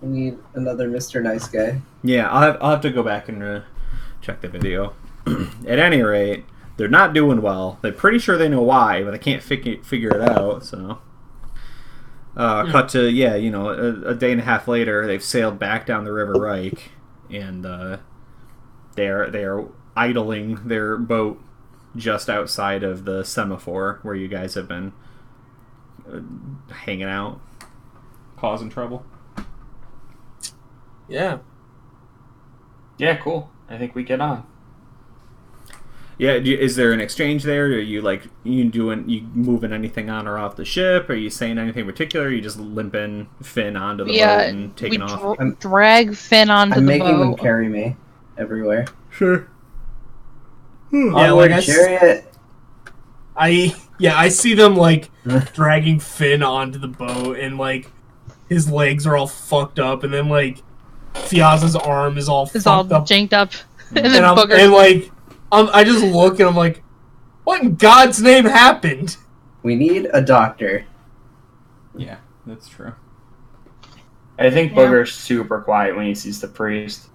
We need another Mr. Nice Guy. Yeah, I'll have to go back and check the video. At any rate, they're not doing well. They're pretty sure they know why, but they can't figure it out. So, cut to a day and a half later, they've sailed back down the River Reich, and they are idling their boat just outside of the semaphore where you guys have been hanging out, causing trouble. Yeah. Yeah, cool. I think we get on. Yeah, is there an exchange there? Are you you moving anything on or off the ship? Are you saying anything particular? Are you just limping Finn onto the boat and taking off? Drag Finn onto the boat. I'm making them carry me everywhere. Sure. Yeah, like I see them like dragging Finn onto the boat, and like his legs are all fucked up, and then like Fiaz's arm is all fucked up, janked up, and I just look and I'm like, what in God's name happened? We need a doctor. Yeah, that's true. I think Booger's super quiet when he sees the priest.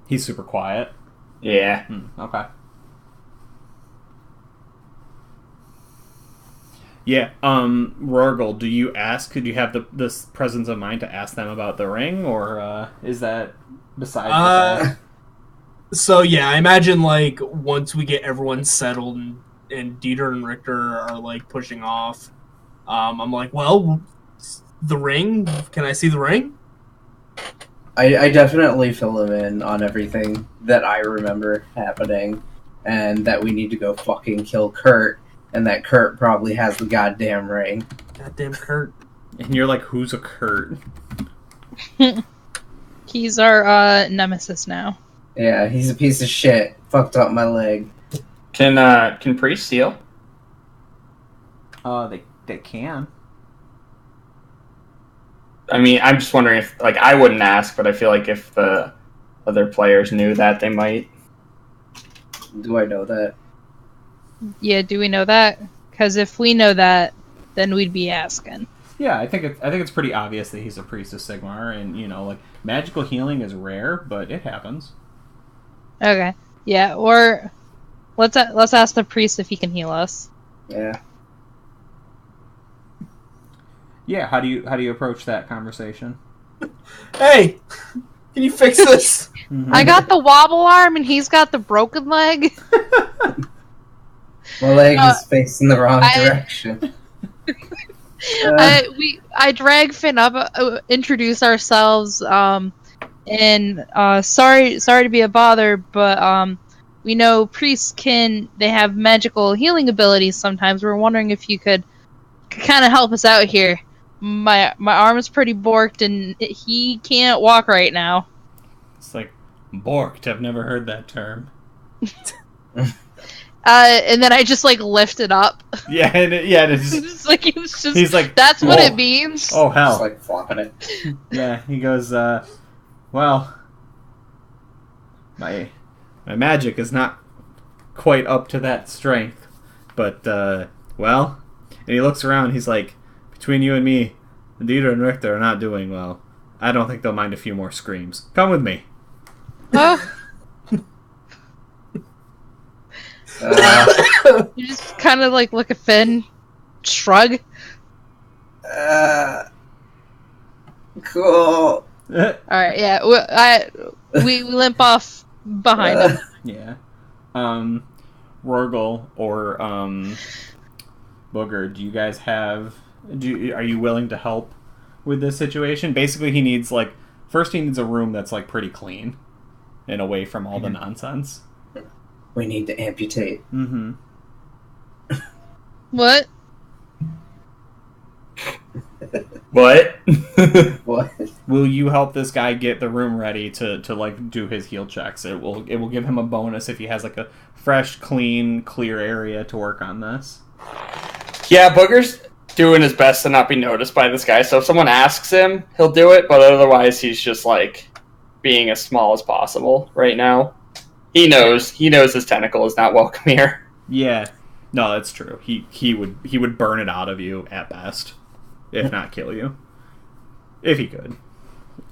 He's super quiet. Yeah. Okay. Yeah, Rorgel, do you have this presence of mind to ask them about the ring, or is that besides the fact? So yeah, I imagine like once we get everyone settled and Dieter and Richter are like pushing off, I'm like, well, the ring. Can I see the ring? I definitely fill him in on everything that I remember happening, and that we need to go fucking kill Kurt, and that Kurt probably has the goddamn ring. Goddamn Kurt. And you're like, who's a Kurt? He's our nemesis now. Yeah, he's a piece of shit. Fucked up my leg. Can priests steal? They can. I mean, I'm just wondering if, like, I wouldn't ask, but I feel like if the other players knew that, they might. Do I know that? Yeah, do we know that? Because if we know that, then we'd be asking. Yeah, I think it's pretty obvious that he's a priest of Sigmar, and like magical healing is rare, but it happens. Okay. Yeah, or let's ask the priest if he can heal us. Yeah. Yeah, how do you approach that conversation? Hey, can you fix this? I got the wobble arm and he's got the broken leg. My leg is facing the wrong direction. I drag Finn up, introduce ourselves, and sorry to be a bother, but we know priests they have magical healing abilities sometimes. We're wondering if you could kind of help us out here. My arm is pretty borked and he can't walk right now. It's like, borked, I've never heard that term. And then I just like lift it up. Yeah, He's like, that's whoa. what it means. Oh hell! Just like flopping it. Yeah, he goes, well, my magic is not quite up to that strength, but well, and he looks around. He's like, between you and me, Dieter and Richter are not doing well. I don't think they'll mind a few more screams. Come with me. You just kind of like look at Finn, shrug. Cool. Alright, yeah, we limp off behind him. Yeah. Rorgel or Booger, do you guys are you willing to help with this situation? Basically, he needs a room that's like pretty clean and away from all the nonsense. We need to amputate. Mm-hmm. What? What? What? Will you help this guy get the room ready to like do his heal checks? It will give him a bonus if he has like a fresh, clean, clear area to work on this. Yeah, Booger's doing his best to not be noticed by this guy, so if someone asks him, he'll do it, but otherwise he's just like being as small as possible right now. He knows his tentacle is not welcome here. Yeah. No, that's true. He would burn it out of you at best, if not kill you, if he could.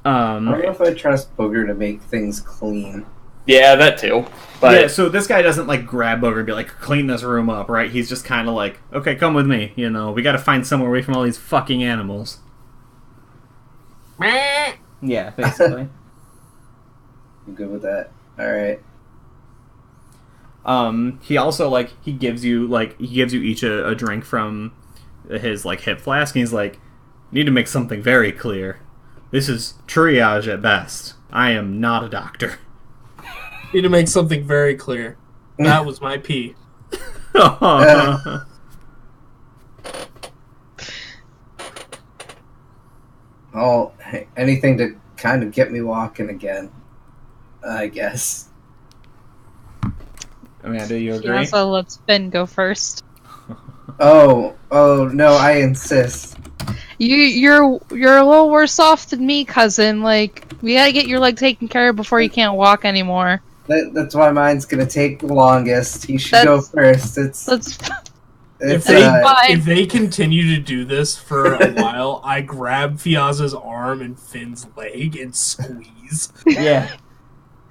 I don't know if I trust Booger to make things clean. Yeah, that too. But yeah, so this guy doesn't like grab Booger and be like, clean this room up, right? He's just kind of like, okay, come with me. You know, we got to find somewhere away from all these fucking animals. Yeah, basically. I'm good with that. All right. He also he gives you each a drink from his hip flask, and he's like, need to make something very clear. This is triage at best. I am not a doctor. Need to make something very clear. That was my pee. Oh, anything to kind of get me walking again, I guess. Amanda, you agree? Yeah, so let's Ben go first. Oh no, I insist. You're a little worse off than me, cousin. Like, we gotta get your leg taken care of before you can't walk anymore. That's why mine's gonna take the longest. He should go first. If they continue to do this for a while, I grab Fiaz's arm and Finn's leg and squeeze. Yeah.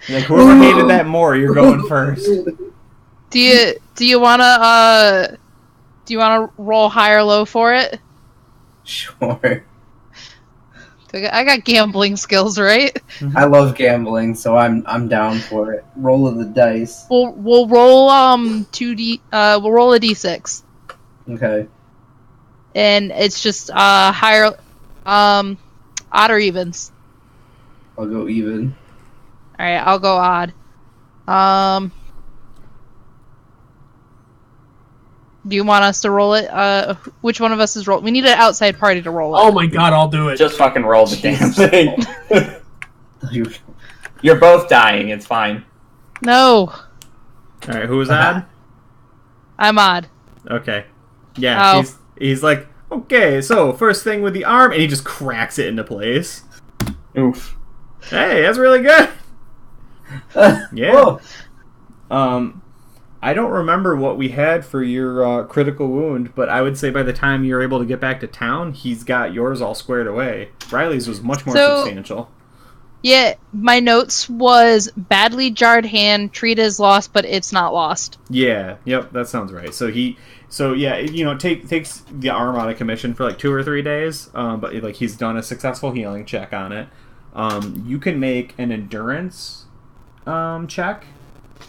Like, whoever hated that more, you're going first. Do you wanna Do you want to roll high or low for it? Sure. I got gambling skills, right? I love gambling, so I'm down for it. Roll of the dice. We'll roll 2d. We'll roll a d6, Okay. and it's just higher, odd or evens. I'll go even. All right, I'll go odd. Do you want us to roll it? Which one of us is roll? We need an outside party to roll it. Oh my god, I'll do it. Just fucking roll the damn thing. You- You're both dying. It's fine. No, All right, who was odd? I'm odd. Okay. Yeah, Oh. he's like, okay, so first thing with the arm, and he just cracks it into place. Oof. Hey, that's really good. Yeah. Whoa. I don't remember what we had for your critical wound, but I would say by the time you're able to get back to town, he's got yours all squared away. Riley's was much more substantial. Yeah, my notes was badly jarred hand, treated as lost, but it's not lost. Yeah, yep, that sounds right. So it takes the arm out of commission for like 2 or 3 days, but like he's done a successful healing check on it. You can make an endurance check,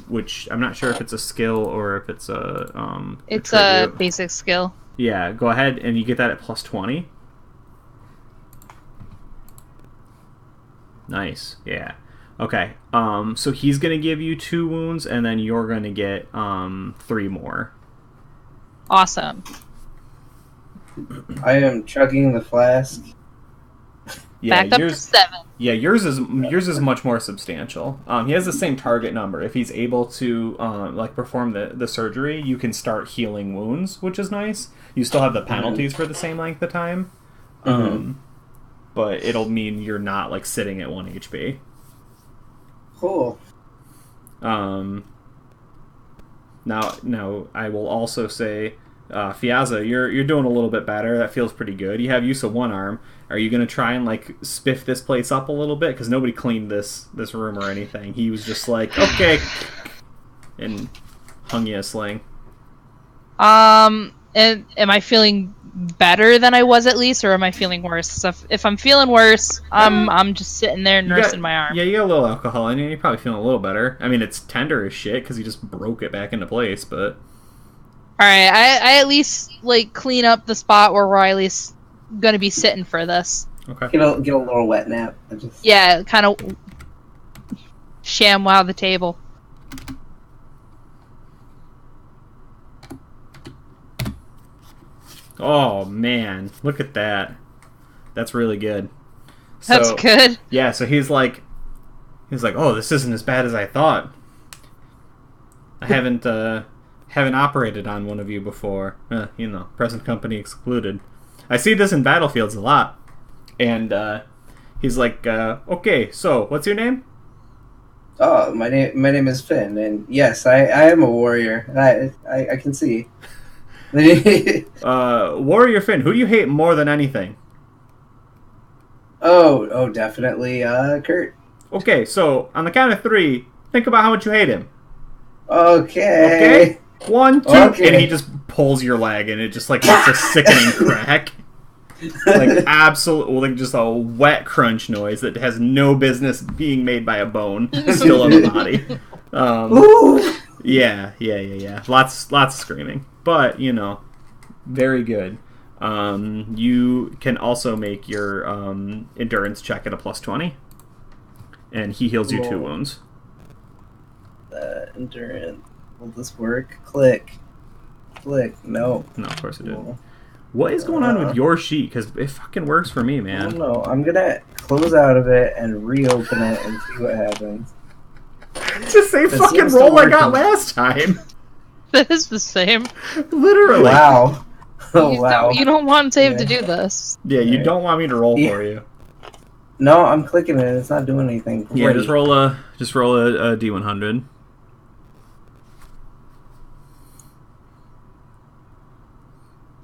which I'm not sure if it's a skill or if it's a It's a a tribute. basic skill. Yeah, go ahead and you get that at plus 20. Nice. Yeah. Okay. So he's gonna give you 2 wounds, and then you're gonna get 3 more. Awesome. I am chugging the flask. Yeah, Back up to 7. Yeah, yours is much more substantial. He has the same target number. If he's able to perform the surgery, you can start healing wounds, which is nice. You still have the penalties for the same length of time, but it'll mean you're not like sitting at 1 HP. Cool. Now I will also say, Fiazza, you're doing a little bit better. That feels pretty good. You have use of 1 arm. Are you gonna try and like spiff this place up a little bit? Because nobody cleaned this room or anything. He was just like, okay, and hung you a sling. And am I feeling better than I was at least, or am I feeling worse? So if I'm feeling worse, I'm just sitting there nursing my arm. Yeah, you got a little alcohol in you. You're probably feeling a little better. I mean, it's tender as shit because you just broke it back into place, but... Alright, I at least, like, clean up the spot where Riley's gonna be sitting for this. Okay. Get a little wet nap. Yeah, kind of ShamWow the table. Oh, man. Look at that. That's really good. That's good. Yeah, so he's like, oh, this isn't as bad as I thought. I haven't operated on one of you before. Present company excluded. I see this in battlefields a lot. And he's like, okay, so what's your name? Oh, my name is Finn, and yes, I am a warrior. I can see. Warrior Finn, who do you hate more than anything? Oh, definitely, Kurt. Okay, so on the count of 3, think about how much you hate him. Okay. 1, 2, Okay. and he just pulls your leg, and it just like makes a sickening crack. Like absolutely, like just a wet crunch noise that has no business being made by a bone still on the body. Yeah. Lots of screaming, but very good. You can also make your endurance check at a plus 20, and he heals you 2 wounds. Endurance. Will this work? Click. No. No, of course it didn't. What is going on with your sheet? Because it fucking works for me, I man. don't know. I'm gonna close out of it and reopen it and see what happens. It's the same It fucking seems to roll I work. got last time. That is the same. Literally. Wow. Oh, wow. You don't want Dave Yeah. to do this. Yeah, you don't want me to roll for you. No, I'm clicking it. It's not doing anything. Yeah, Great. just roll a D100.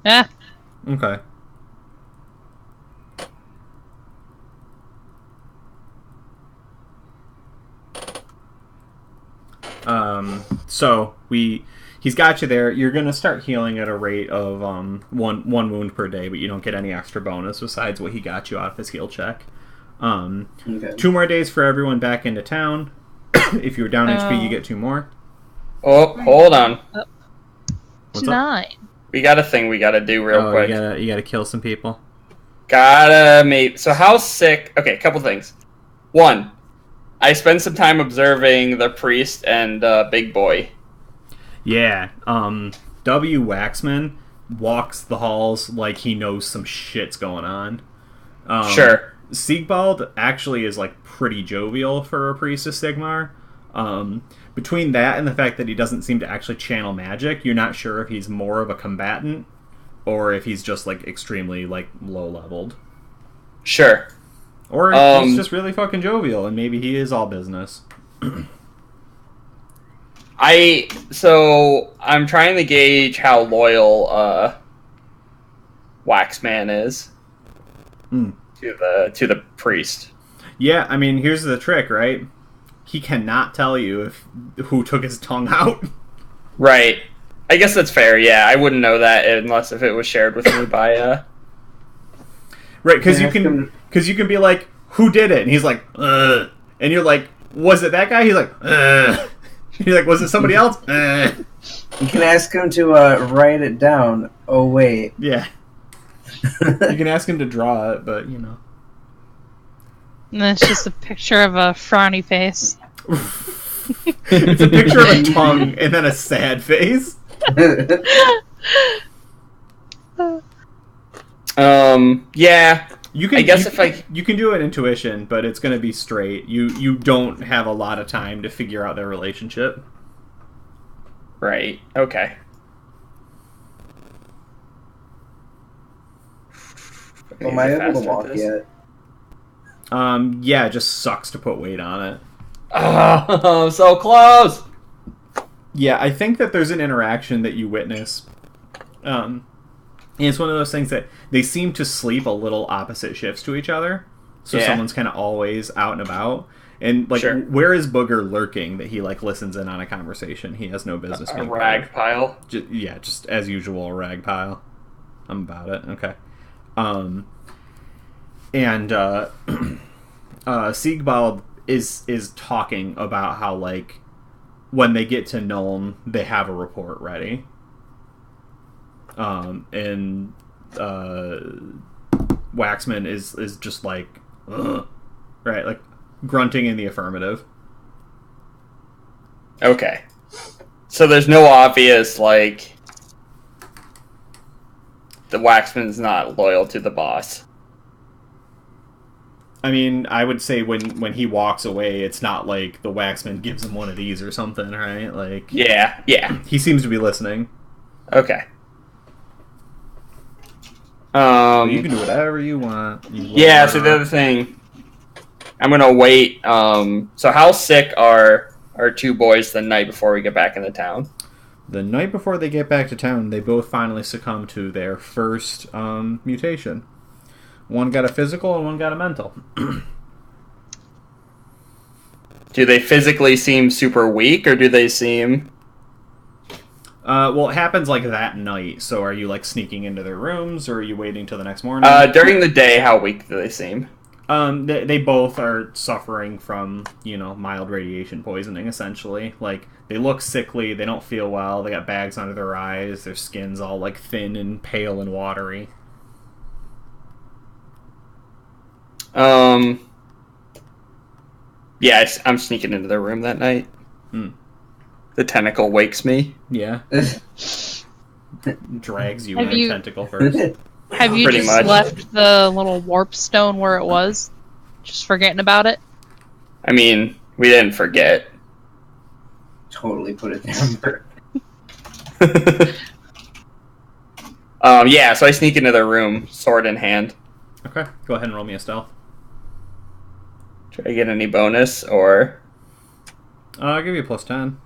Yeah. Okay. So he's got you there. You're gonna start healing at a rate of one wound per day, but you don't get any extra bonus besides what he got you out of his heal check. Okay. 2 more days for everyone back into town. If you're down HP, you get 2 more. Oh, hold on. What's up? 9. We got a thing we gotta do real quick. You gotta kill some people. So how sick... Okay, a couple things. 1, I spent some time observing the priest and Big Boy. Yeah, W. Waxman walks the halls like he knows some shit's going on. Sure. Siegbald actually is like pretty jovial for a priest of Sigmar. Between that and the fact that he doesn't seem to actually channel magic, you're not sure if he's more of a combatant or if he's just like extremely like low leveled. Sure. Or if he's just really fucking jovial and maybe he is all business. I'm trying to gauge how loyal Waxman is to the priest. Yeah, I mean, here's the trick, right? He cannot tell you who took his tongue out. Right. I guess that's fair. Yeah, I wouldn't know that unless if it was shared with me by. Right, because you can be like, who did it? And he's like, ugh. And you're like, was it that guy? He's like, ugh. You're like, was it somebody else? Ugh. You can ask him to write it down. Oh wait. Yeah. You can ask him to draw it, but you know. And it's just a picture of a frowny face. It's a picture of a tongue and then a sad face. Yeah. You can do an intuition, but it's going to be straight. You don't have a lot of time to figure out their relationship. Right. Okay. Am I able to walk yet? Yeah, it just sucks to put weight on it. Oh, so close! Yeah, I think that there's an interaction that you witness. And it's one of those things that they seem to sleep a little opposite shifts to each other. So someone's kind of always out and about. And, like, where is Booger lurking that he, like, listens in on a conversation? He has no business being a rag pile. Just as usual, a rag pile. I'm about it. Okay. Siegbald is talking about how, like, when they get to Nuln, they have a report ready. And Waxman is just like, ugh. Right, like, grunting in the affirmative. Okay. So there's no obvious, like, the Waxman's not loyal to the boss. I mean, I would say when he walks away, it's not like the Waxman gives him one of these or something, right? Like, yeah. He seems to be listening. Okay. You can do whatever you want. So the other thing, I'm gonna wait. So how sick are our 2 boys the night before we get back into town? The night before they get back to town, they both finally succumb to their first mutation. One got a physical and one got a mental. Do they physically seem super weak, or do they seem... Well, it happens like that night. So are you like sneaking into their rooms, or are you waiting till the next morning? During the day, how weak do they seem? They both are suffering from, mild radiation poisoning, essentially. Like, they look sickly, they don't feel well, they got bags under their eyes, their skin's all, like, thin and pale and watery. Yeah, I'm sneaking into their room that night. The tentacle wakes me. Yeah. Drags you Have in a tentacle first. Have you Pretty just much. left the little warp stone where it was? Just forgetting about it? I mean, we didn't forget. Totally put it down. Yeah, so I sneak into their room, sword in hand. Okay, go ahead and roll me a stealth. Try to get any bonus, or... I'll give you a plus 10.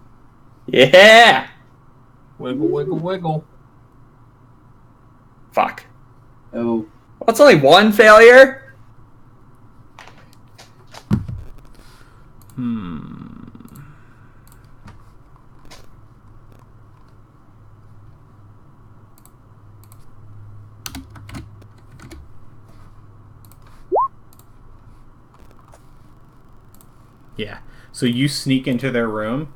Yeah! Wiggle, wiggle, wiggle. Fuck. Oh. Well, it's only 1 failure? Yeah. So you sneak into their room,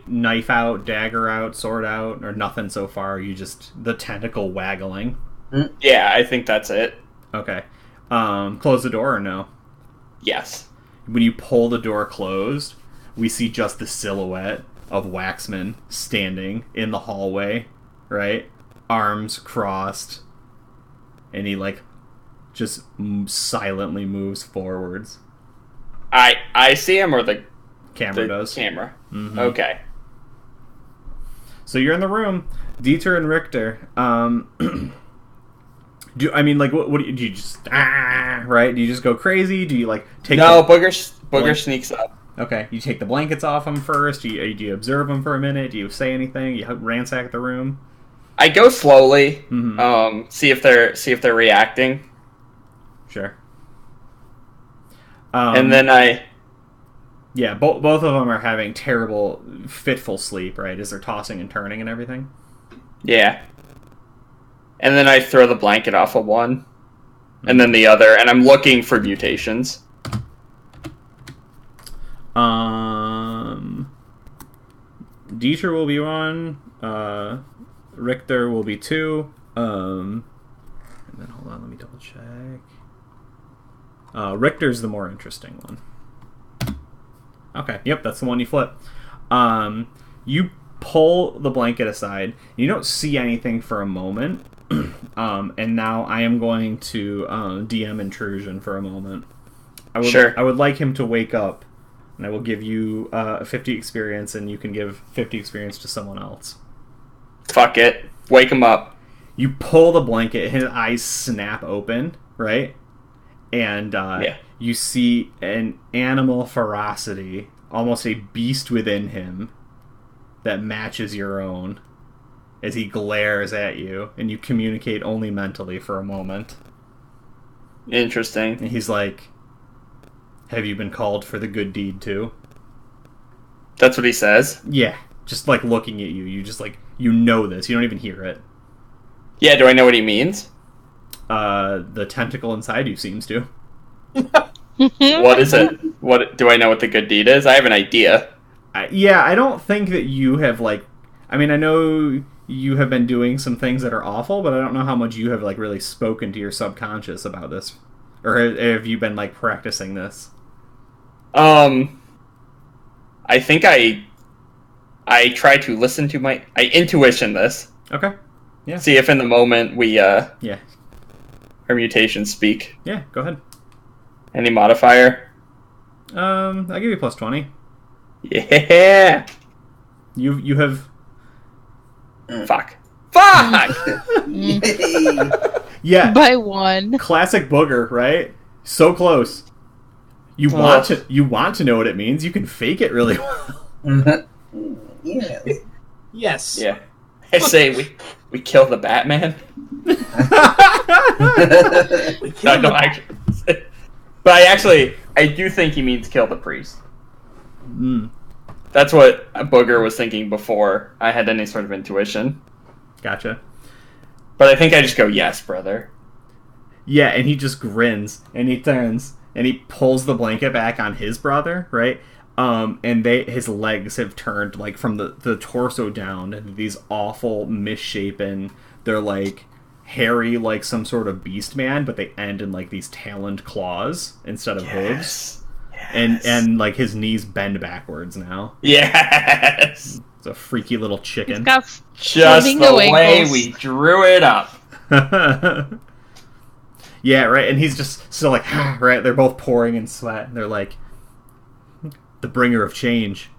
knife out, dagger out, sword out, or nothing so far. You just the tentacle waggling. Yeah, I think that's it. Okay. Close the door or no? Yes. When you pull the door closed, we see just the silhouette of Waxman standing in the hallway, right? Arms crossed, and he like just silently moves forwards. I see him, or the Camera does. Camera. Mm-hmm. Okay. So you're in the room, Dieter and Richter. Do you just right? Do you just go crazy? Do you like take? No, Booger sneaks up. Okay, you take the blankets off them first. Do you observe them for a minute? Do you say anything? You ransack the room. I go slowly. Mm-hmm. See if they're reacting. Sure. And then yeah, both of them are having terrible, fitful sleep. Right, as they're tossing and turning and everything. Yeah. And then I throw the blanket off of one, and then the other, and I'm looking for mutations. Dieter will be 1. Richter will be 2. And then hold on, let me double check. Richter's the more interesting one. Okay, yep, that's the one you flip. You pull the blanket aside. You don't see anything for a moment. And now I am going to DM intrusion for a moment. Sure. I would like him to wake up, and I will give you 50 experience, and you can give 50 experience to someone else. Fuck it. Wake him up. You pull the blanket, his eyes snap open, right? And you see an animal ferocity, almost a beast within him, that matches your own, as he glares at you, and you communicate only mentally for a moment. Interesting. And he's like, have you been called for the good deed too? That's what he says? Yeah, just like looking at you. You just like, you know this. You don't even hear it. Yeah, do I know what he means? The tentacle inside you seems to. What is it? What do I know what the good deed is? I have an idea. I don't think that you have like, I mean, I know you have been doing some things that are awful, but I don't know how much you have like really spoken to your subconscious about this, or have you been like practicing this? I think I try to listen to I intuition this. Okay. Yeah. See if in the moment we yeah, our mutations speak. yeah. Go ahead. Any modifier? I'll give you plus 20. Yeah. You have. Fuck. Yeah. By 1. Classic booger, right? So close. You want to know what it means. You can fake it really well. Yes. Yes. Yeah. I say we kill the Batman. No, actually. But I do think he means kill the priest. That's what Booger was thinking before I had any sort of intuition. Gotcha. But I think I just go, yes, brother. Yeah, and he just grins, and he turns, and he pulls the blanket back on his brother, right? And his legs have turned, like, from the torso down into these awful, misshapen, they're, like, hairy, like some sort of beast man, but they end in, like, these taloned claws instead of hooves. Yes. And like his knees bend backwards now. Yes. It's a freaky little chicken. He's got Just the flamingo way ankles. we drew it up. Yeah, right. And he's just still like, right. They're both pouring in sweat. And they're like, the bringer of change,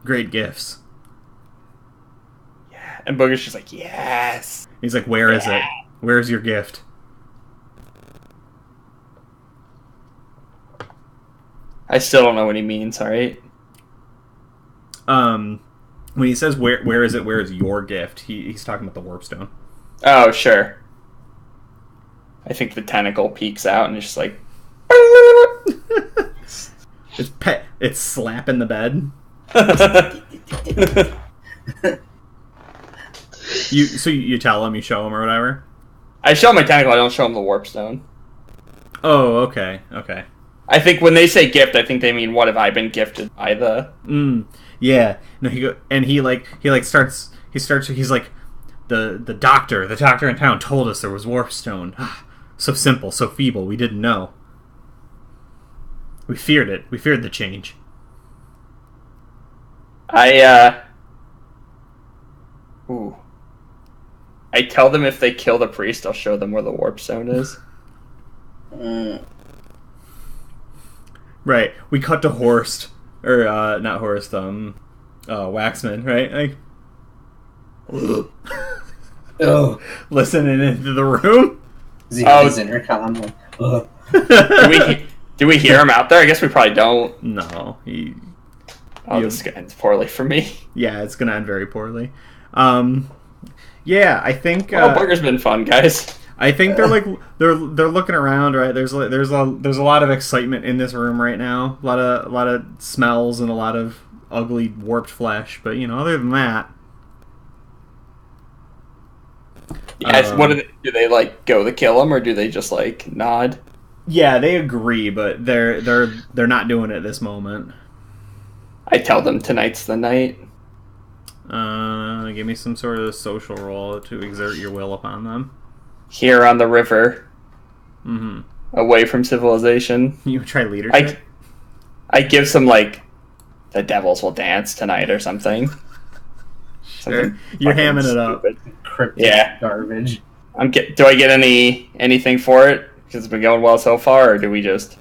great gifts. Yeah. And Booger's just like, yes. He's like, where is it? Where's your gift? I still don't know what he means, alright? When he says where is it, where is your gift, he's talking about the warpstone. Oh, sure. I think the tentacle peeks out and it's just like It's slapping the bed. You tell him, you show him or whatever? I show him my tentacle, I don't show him the warpstone. Oh, okay. I think when they say gift, I think they mean what have I been gifted by the. Yeah. No, he's like the doctor in town told us there was warpstone. So simple, so feeble, we didn't know. We feared it. We feared the change. I tell them if they kill the priest, I'll show them where the warp zone is. Right. We cut to Horst, or not Horst, Waxman, right? Like, Oh, listening into the room. is he on his intercom? Like, ugh. Do we hear him out there? I guess we probably don't. No, This ends poorly for me. Yeah, it's gonna end very poorly. Yeah, I think. Burger's been fun, guys. I think they're looking around, right? There's a lot of excitement in this room right now. A lot of smells and a lot of ugly warped flesh. But other than that, Yes. Do they like go to kill him, or do they just like nod? yeah, they agree, but they're not doing it this moment. I tell them tonight's the night. Give me some sort of social roll to exert your will upon them. Here on the river, Mm-hmm. away from civilization. You try leadership. I give some like the devils will dance tonight or something. Sure. You're hamming it up. Cryptic garbage. Do I get anything for it? Because it's been going well so far, or do we just?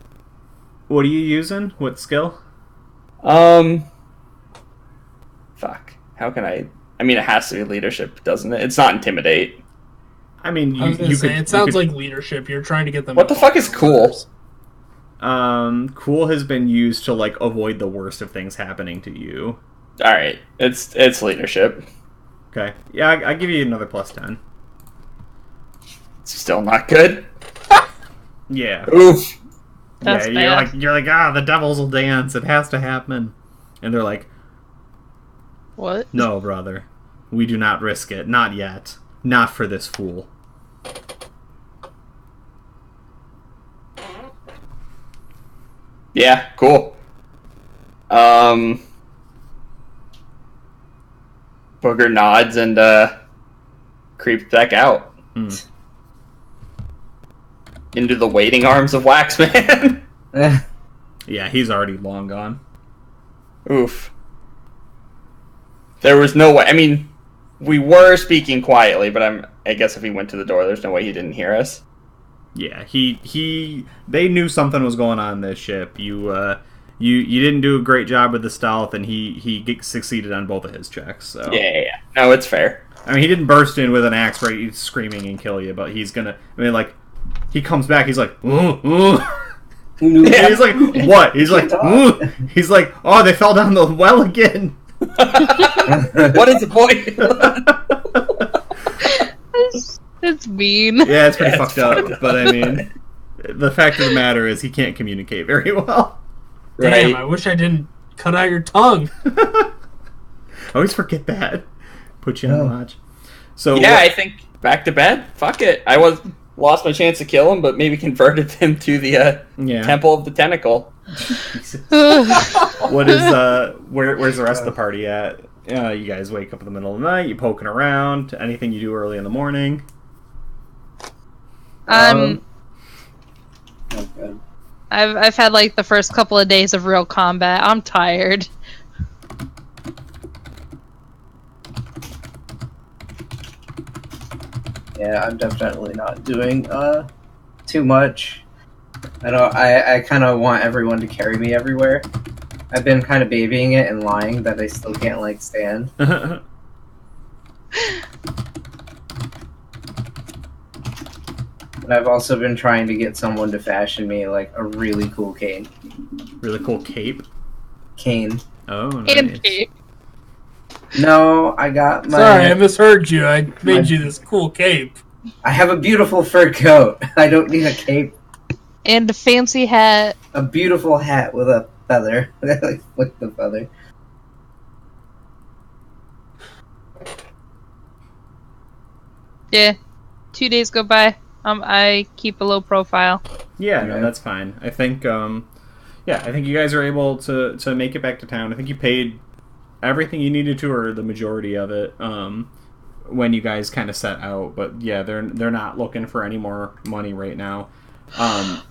What are you using? What skill? Fuck. How can I? I mean, it has to be leadership, doesn't it? It's not intimidate. I mean, I was gonna say, it sounds like leadership. You're trying to get them. What the fuck is cool? Cool has been used to like avoid the worst of things happening to you. All right, it's leadership. Okay, yeah, I give you another +10. It's still not good. Yeah. Oof. That's yeah, bad. you're like the devils will dance. It has to happen. And they're like, What? no, brother, we do not risk it. Not yet. Not for this fool. Yeah, cool. Booger nods and creeps back out into the waiting arms of Waxman. Yeah, he's already long gone. Oof. There was no way. I mean, we were speaking quietly, but I guess if he went to the door, there's no way he didn't hear us. Yeah, they knew something was going on in this ship. You didn't do a great job with the stealth, and he succeeded on both of his checks. So Yeah. No, it's fair. I mean, he didn't burst in with an axe right screaming and kill you, but he's gonna. I mean, like, he comes back. He's like, ooh, ooh. Yeah. He's like, what? He's like, ooh. He's like, oh, they fell down the well again. What is the point? It's mean. Yeah, it's pretty Yeah, it's fucked up. fucked up. But I mean, the fact of the matter is, he can't communicate very well. Damn, Right. I wish I didn't cut out your tongue. I always forget that. Put you on watch. So Yeah, I think back to bed. Fuck it. I lost my chance to kill him, but maybe converted him to the yeah. Temple of the Tentacle. What is where's the rest of the party at? You guys wake up in the middle of the night. You poking around. Anything you do early in the morning? Okay. I've had like the first couple of days of real combat. I'm tired. Yeah, I'm definitely not doing too much. I kind of want everyone to carry me everywhere. I've been kind of babying it and lying that I still can't like stand. But I've also been trying to get someone to fashion me like a really cool cane. Really cool cape. Cane. Oh, nice. And cape. No, I got my. Sorry, I misheard you. I made you this cool cape. I have a beautiful fur coat. I don't need a cape. And a fancy hat. A beautiful hat with a feather. Like with the feather. Yeah. 2 days go by. I keep a low profile. Yeah, no, Yeah. that's fine. I think Yeah, I think you guys are able to make it back to town. I think you paid everything you needed to, or the majority of it, when you guys kind of set out. But yeah, they're not looking for any more money right now. I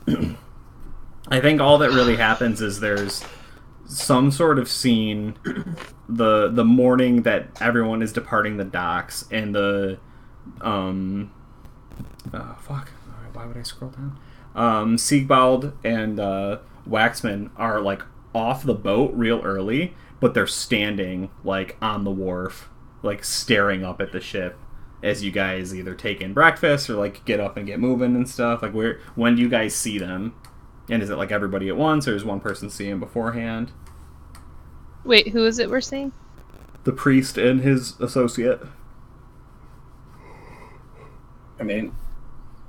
think all that really happens is there's some sort of scene the morning that everyone is departing the docks, and the fuck, why would I scroll down? Siegbald and Waxman are like off the boat real early, but they're standing like on the wharf, like staring up at the ship as you guys either take in breakfast or like get up and get moving and stuff. Like, when do you guys see them? And is it like everybody at once, or does one person see him beforehand? Wait, who is it we're seeing? The priest and his associate. I mean,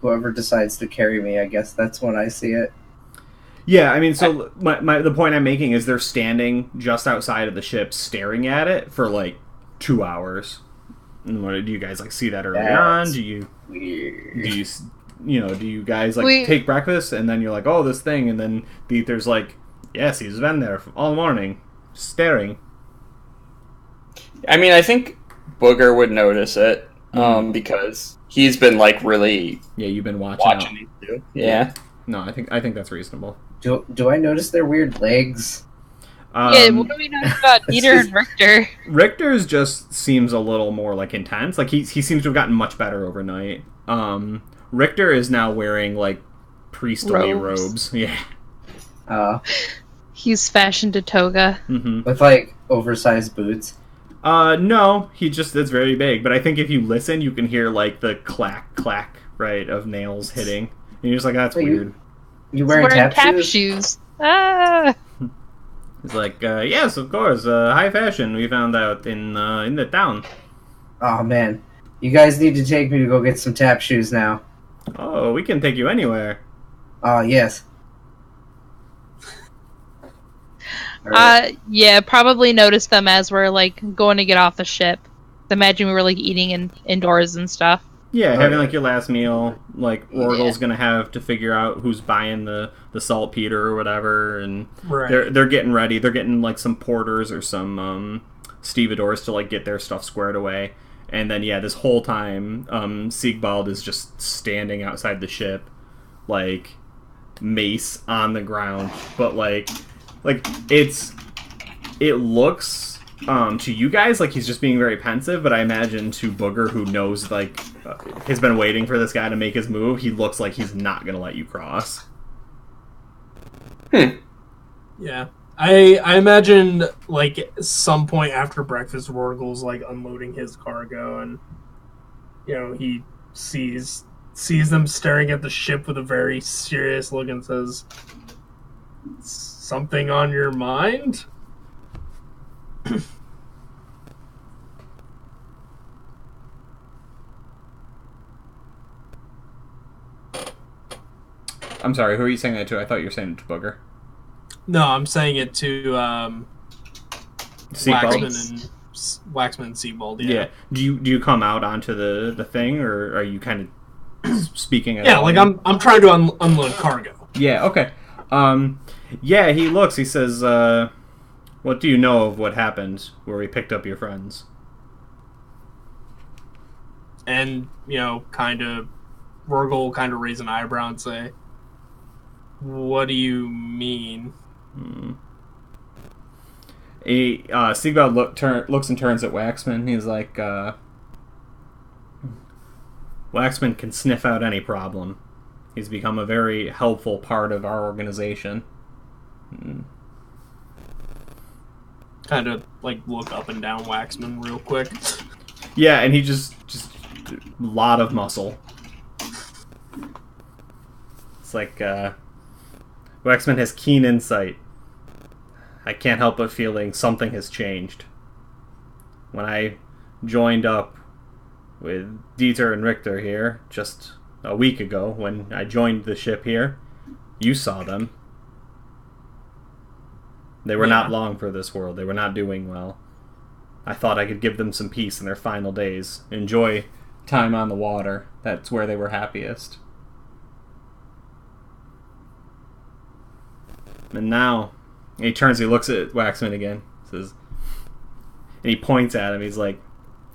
whoever decides to carry me, I guess that's when I see it. Yeah, I mean, so the point I'm making is they're standing just outside of the ship, staring at it for like 2 hours. And what, do you guys like see that early on? Do you weird. do you guys like take breakfast and then you're like, oh, this thing, and then the Ether's like, yes, he's been there all morning, staring. I mean, I think Booger would notice it because he's been like really you've been watching these two. Yeah. No, I think that's reasonable. Do I notice their weird legs? Yeah, what do we know about Dieter and Richter? Richter's just seems a little more like intense. Like he seems to have gotten much better overnight. Richter is now wearing like priestly robes. Yeah. He's fashioned a toga. Mm-hmm. With like oversized boots. No, it's very big. But I think if you listen, you can hear like the clack, right, of nails hitting. And you're just like, that's weird. You wearing tap shoes? Ah! It's like, yes, of course, high fashion. We found out in the town. Oh man, you guys need to take me to go get some tap shoes now. Oh, we can take you anywhere. Yes. Yeah, probably noticed them as we're like going to get off the ship. Imagine we were like eating indoors and stuff. Yeah, having like your last meal. Like Orgel's gonna have to figure out who's buying the saltpeter or whatever, and they're getting ready. They're getting like some porters or some stevedores to like get their stuff squared away. And then this whole time, Siegbald is just standing outside the ship, like mace on the ground, but like it looks to you guys like he's just being very pensive, but I imagine to Booger, who knows like has been waiting for this guy to make his move, he looks like he's not gonna let you cross. Yeah. I imagine like some point after breakfast, Rorgel's like unloading his cargo, and he sees them staring at the ship with a very serious look and says, "Something on your mind?" I'm sorry, who are you saying that to? I thought you were saying it to Booger. No, I'm saying it to Waxman and Siegbald. Yeah. Do you come out onto the thing, or are you kind of speaking? Yeah, like I'm trying to unload cargo. Yeah. Okay. Yeah. He looks. He says, "What do you know of what happened where we picked up your friends?" And kind of Rorgel kind of raise an eyebrow and say, "What do you mean?" Siegbald looks and turns at Waxman. He's like, Waxman can sniff out any problem. He's become a very helpful part of our organization. Kind of like look up and down Waxman real quick. Yeah, and he just a lot of muscle. It's like Waxman has keen insight. I can't help but feeling something has changed. When I joined up with Dieter and Richter here just a week ago, when I joined the ship here, you saw them. They were not long for this world. They were not doing well. I thought I could give them some peace in their final days. Enjoy time on the water. That's where they were happiest. And now, and he turns, he looks at Waxman again, says, and he points at him. He's like,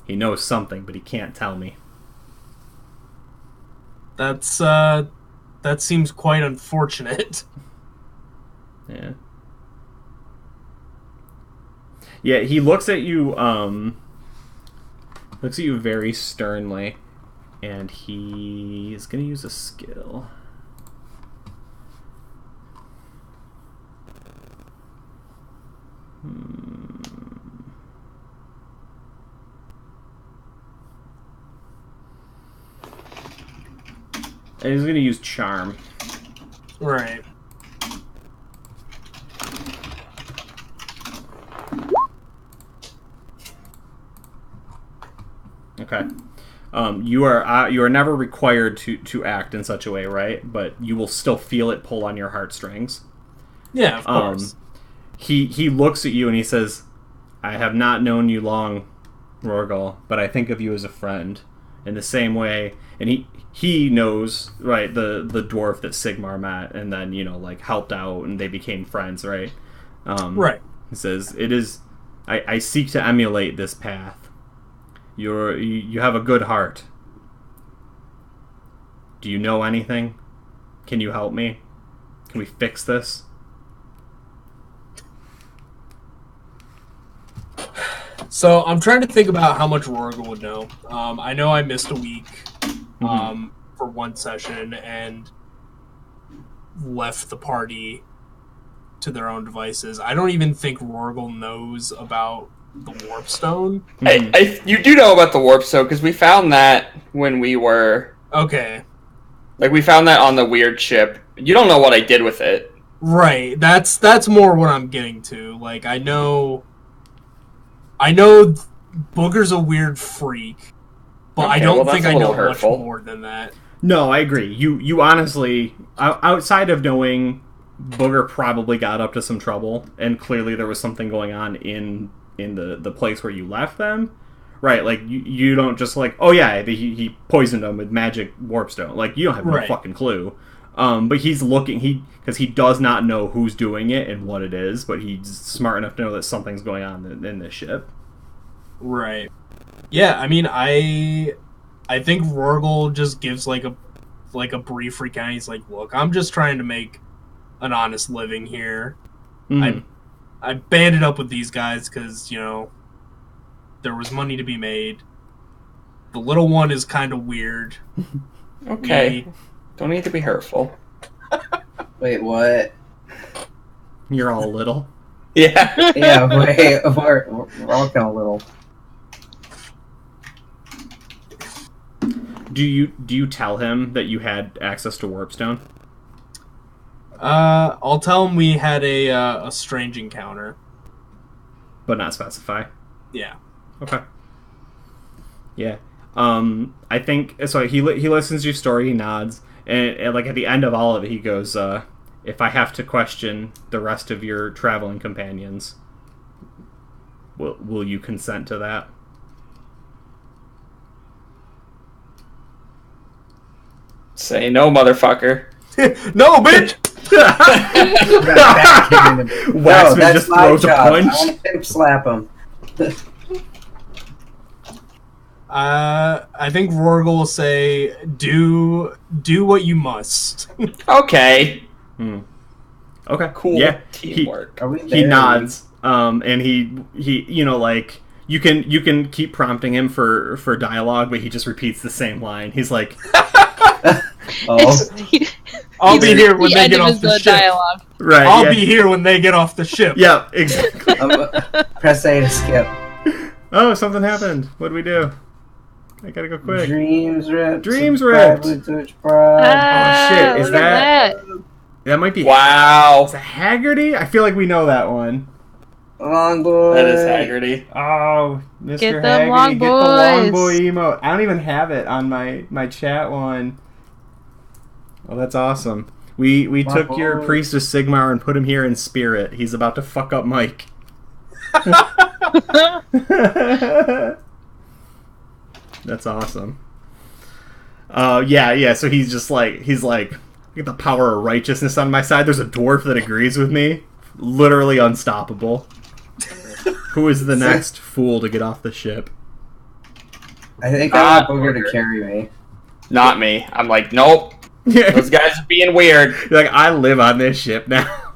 he knows something, but he can't tell me. That seems quite unfortunate. Yeah. Yeah, he looks at you very sternly, and he's gonna use a skill. And he's gonna use charm. Right. Okay. You are never required to act in such a way, right? But you will still feel it pull on your heartstrings. Yeah, of course. He looks at you and he says, "I have not known you long, Rorgal, but I think of you as a friend." In the same way, and he knows, right, the dwarf that Sigmar met, and then helped out, and they became friends, right? Right. He says, "It is. I seek to emulate this path. You have a good heart. Do you know anything? Can you help me? Can we fix this?" So I'm trying to think about how much Rorga would know. I know I missed a week for one session and left the party to their own devices. I don't even think Rorgal knows about the warp stone. You do know about the warp stone because we found that when we were we found that on the weird ship. You don't know what I did with it, right? That's more what I'm getting to. Like I know Booger's a weird freak, but I don't think I know much more than that. No, I agree. You honestly, outside of knowing Booger probably got up to some trouble, and clearly there was something going on in the place where you left them, right? Like, you don't just oh yeah, he poisoned them with magic warpstone. Like, you don't have no fucking clue. But he's looking, because he does not know who's doing it and what it is, but he's smart enough to know that something's going on in this ship. Right. Yeah, I mean, I think Rorgal just gives like a brief recount. He's like, "Look, I'm just trying to make an honest living here. I banded up with these guys because there was money to be made. The little one is kind of weird." Okay, don't need to be hurtful. Wait, what? You're all little. Yeah. Yeah. Wait, we're all kind of little. Do you tell him that you had access to warpstone? I'll tell him we had a strange encounter, but not specify. Yeah. Okay. Yeah. I think so. He listens to your story. He nods, and like at the end of all of it, he goes, "If I have to question the rest of your traveling companions, will you consent to that?" Say no, motherfucker. No, bitch! Waxman just throws a punch. I want to pimp slap him. I think Rorgal will say, do what you must. Okay. Okay. Cool. Yeah. Teamwork. He nods. And he you can keep prompting him for dialogue, but he just repeats the same line. He's like, I'll be here when they get off the ship. Dialogue. Right. I'll be here when they get off the ship. Yeah, exactly. Press A to skip. Oh, something happened. What'd we do? I gotta go quick. Dreams ripped. Dreams ripped. Oh shit! Is that might be? Wow. Is that Haggerty? I feel like we know that one. Long boy. That is Haggerty. Oh, Mr. Get Haggerty, long get the long boys. boy emote. I don't even have it on my chat one. Oh, that's awesome. We took your priest of Sigmar and put him here in spirit. He's about to fuck up Mike. That's awesome. Yeah. So he's like, I get the power of righteousness on my side. There's a dwarf that agrees with me. Literally unstoppable. Who is the next fool to get off the ship? I think I want Booger to carry me. Not me. I'm like, nope. Those guys are being weird. You're like, I live on this ship now.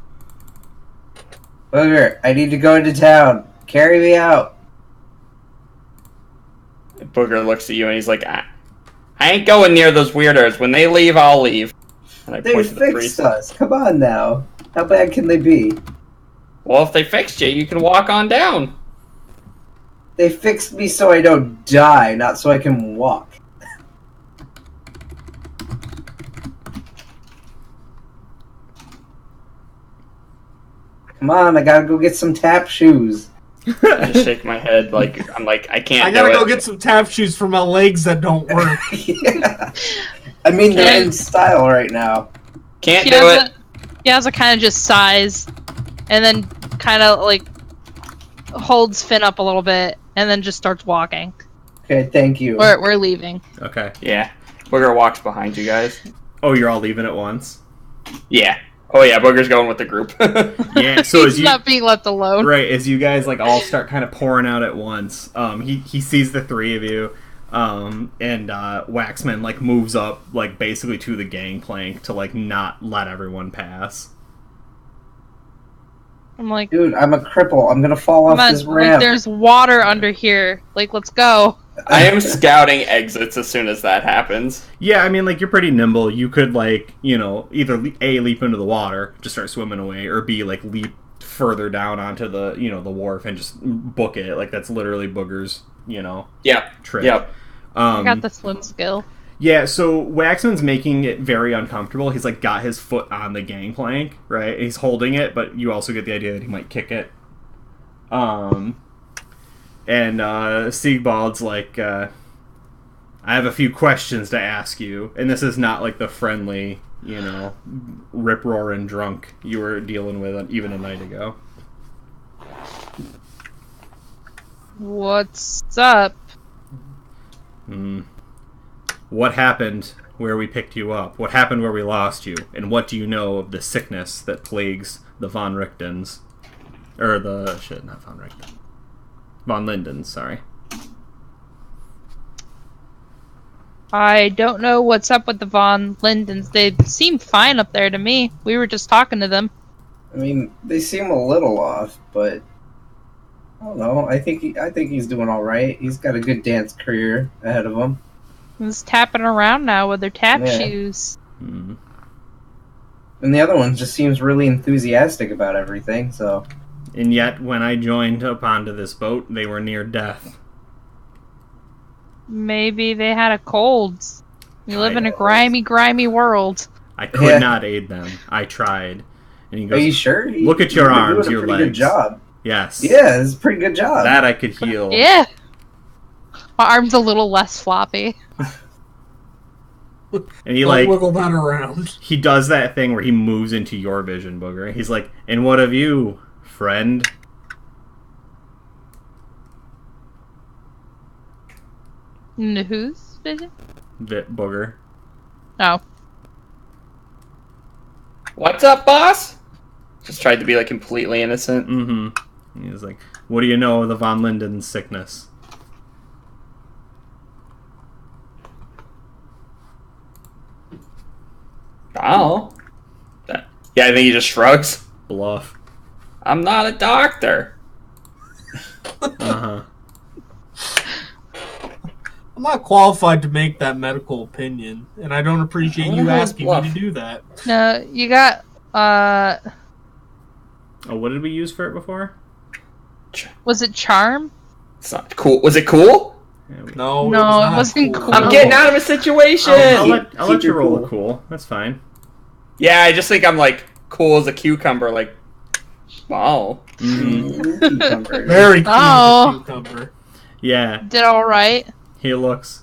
Booger, I need to go into town. Carry me out. Booger looks at you and he's like, I ain't going near those weirdos. When they leave, I'll leave. And I They point to the fixed priest. us. Come on now. How bad can they be? Well, if they fixed you, you can walk on down. They fixed me so I don't die, not so I can walk. Come on, I gotta go get some tap shoes. I just shake my head like I'm like I can't. I gotta do go it. get some tap shoes for my legs that don't work. Yeah. I mean, they're in style right now. Can't do it. Yaza kind of just sighs, and then kind of like holds Finn up a little bit, and then just starts walking. Okay, thank you. We're leaving. Okay. Yeah. Booger walks behind you guys. Oh, you're all leaving at once? Yeah. Oh yeah, Booger's going with the group. Yeah, so He's as you... not being left alone. Right, as you guys like all start kind of pouring out at once, he sees the three of you, and Waxman like moves up like basically to the gangplank to like not let everyone pass. I'm like, Dude, I'm a cripple. I'm gonna fall off come on, this like, ramp. there's water under here. Like, let's go. I am scouting exits as soon as that happens. Yeah, I mean like you're pretty nimble. You could like either A, leap into the water, just start swimming away, or B, like leap further down onto the the wharf and just book it. Like that's literally Booger's Yep. trick. Yep. I got the swim skill. Yeah, so Waxman's making it very uncomfortable. He's like got his foot on the gangplank, right? He's holding it, but you also get the idea that he might kick it. And Siegbald's like, I have a few questions to ask you, and this is not like the friendly, rip-roaring drunk you were dealing with even a night ago. What's up? What happened where we picked you up? What happened where we lost you? And what do you know of the sickness that plagues the Von Richtens? Or the... shit, not Von Richten. Von Lindens, sorry. I don't know what's up with the Von Lindens. They seem fine up there to me. We were just talking to them. I mean, they seem a little off, but I don't know. I think he's doing all right. He's got a good dance career ahead of him. He's tapping around now with their tap Yeah. shoes. And the other one just seems really enthusiastic about everything. So, And yet, when I joined up onto this boat, they were near death. Maybe they had a cold. We live in a grimy world. I could not aid them. I tried. And he are you goes, sure? look at your You're arms, doing a your pretty legs. Good job. yes. Yeah, it's a pretty good job. That I could heal. Yeah. My arm's a little less floppy. And he Don't wiggle that around. he does that thing where he moves into your vision, Booger. He's like, and what of you, friend? Whose vision? Booger. Oh. What's up, boss? Just tried to be like completely innocent. Mm-hmm. He's like, what do you know of the Von Linden sickness? Oh. Yeah, I think he just shrugs. Bluff. I'm not a doctor. Uh-huh. I'm not qualified to make that medical opinion, and I don't appreciate you asking me to do that. No, you got, Oh, what did we use for it before? was it charm? It's not cool. Was it cool? Yeah, No, No, it it wasn't cool. I'm getting out of a situation. I'll let Keep you your roll cool. a cool. That's fine. Yeah, I just think I'm like cool as a cucumber. Like, wow. Mm-hmm. Very cool Oh. cucumber. Yeah, Did alright. he looks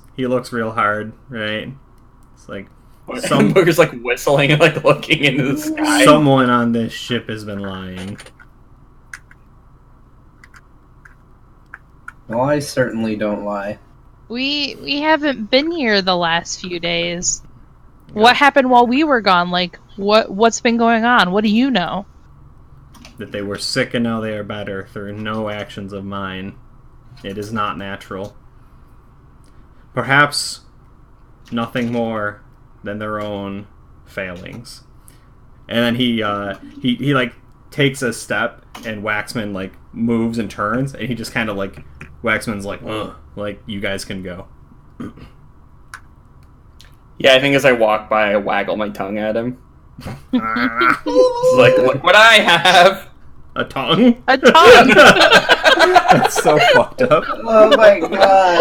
real hard, right? It's like Some Booger's like whistling and like looking into the sky. someone on this ship has been lying. Well, I certainly don't lie. We haven't been here the last few days. What happened while we were gone? Like, what's been going on? What do you know? That they were sick and now they are better through no actions of mine. It is not natural. Perhaps nothing more than their own failings. And then he like takes a step, and Waxman like moves and turns, and he just kind of like Waxman's like, ugh, like you guys can go. Yeah, I think as I walk by, I waggle my tongue at him. It's like, look what I have! A tongue? A tongue! That's so fucked up. Oh my god.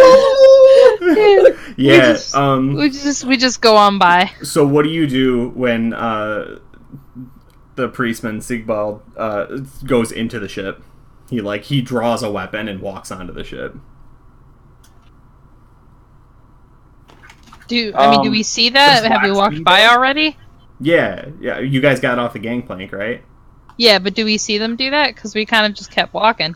Yeah, we just go on by. So what do you do when the priestman Sigvald goes into the ship? He draws a weapon and walks onto the ship. Do we see that? Have we walked by already? Yeah. You guys got off the gangplank, right? Yeah, but do we see them do that? Because we kind of just kept walking.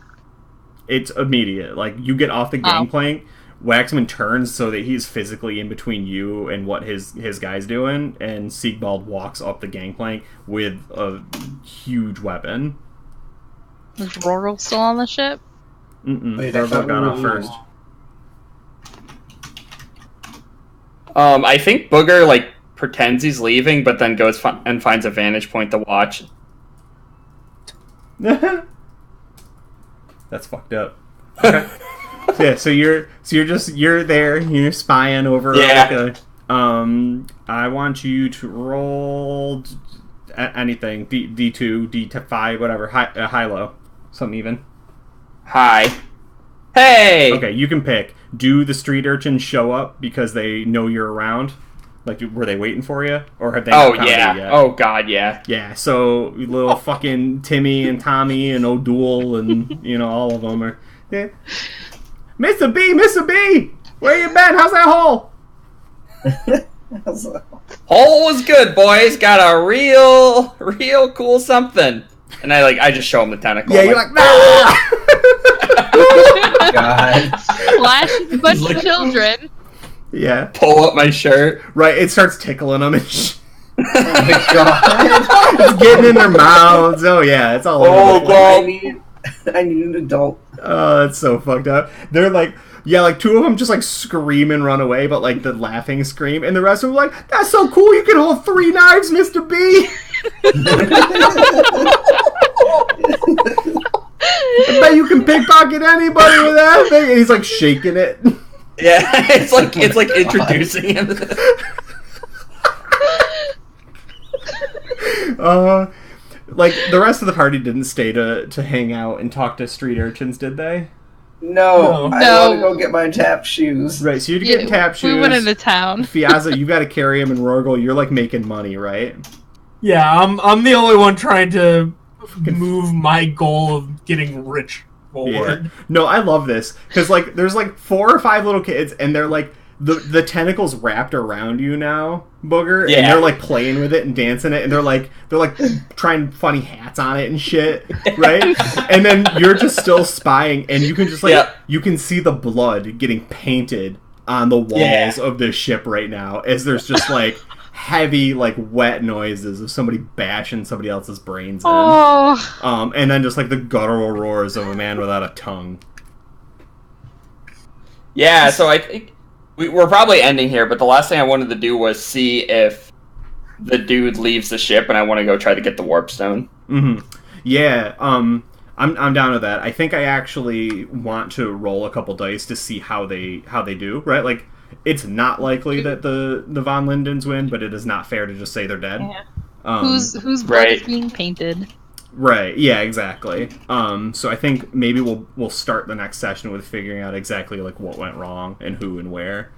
It's immediate. Like, you get off the gangplank, Waxman turns so that he's physically in between you and what his guy's doing, and Sigvald walks up the gangplank with a huge weapon. Is Rorgel still on the ship? Wait, Rorgel got off first. I think Booger, like, pretends he's leaving, but then goes and finds a vantage point to watch. That's fucked up. Okay. So you're there, you're spying over. Yeah. I want you to roll anything, D2, D5, whatever, high, low, something even. Hi. Hey. Okay, you can pick. Do the street urchins show up because they know you're around? Like, were they waiting for you, or have they? Oh yeah. Yet? Oh god, yeah. Yeah. So little fucking Timmy and Tommy and O'Doul and all of them are. Yeah. Mr. B, where you been? How's that hole? Hole was good, boys. Got a real cool something. And I just show him the tentacle. Yeah, you're like, nah! God. Flash a bunch of children. Yeah. Pull up my shirt. Right, it starts tickling them and Oh my god. it's getting in their mouths. Oh yeah, it's all over. Oh god. I need an adult. Oh, that's so fucked up. They're like, yeah, like two of them just like scream and run away, but like the laughing scream, and the rest of them are like, that's so cool, you can hold 3 knives, Mr. B. I bet you can pickpocket anybody with that thing. And he's like shaking it. Yeah, it's like introducing him. Like the rest of the party didn't stay to hang out and talk to street urchins, did they? No. I No. want to go get my tap shoes. Right, so you had to get tap shoes. We went into town. Fiazza, you got to carry him, and Rorgel, you're like making money, right? Yeah, I'm the only one trying to move my goal of getting rich forward. Yeah. No, I love this because like there's like 4 or 5 little kids, and they're like the tentacles wrapped around you now, Booger, Yeah. and they're like playing with it and dancing it, and they're like trying funny hats on it and shit, right? And then you're just still spying, and you can just like you can see the blood getting painted on the walls of this ship right now, as there's just like heavy like wet noises of somebody bashing somebody else's brains in. Oh. And then just like the guttural roars of a man without a tongue. Yeah, so I think we're probably ending here, but the last thing I wanted to do was see if the dude leaves the ship, and I want to go try to get the warp stone. Mm-hmm. Yeah, I'm down with that. I think I actually want to roll a couple dice to see how they do, right? Like, it's not likely that the Von Lindens win, but it is not fair to just say they're dead. Yeah. Whose blood right. is being painted? Right. Yeah. Exactly. So I think maybe we'll start the next session with figuring out exactly like what went wrong and who and where.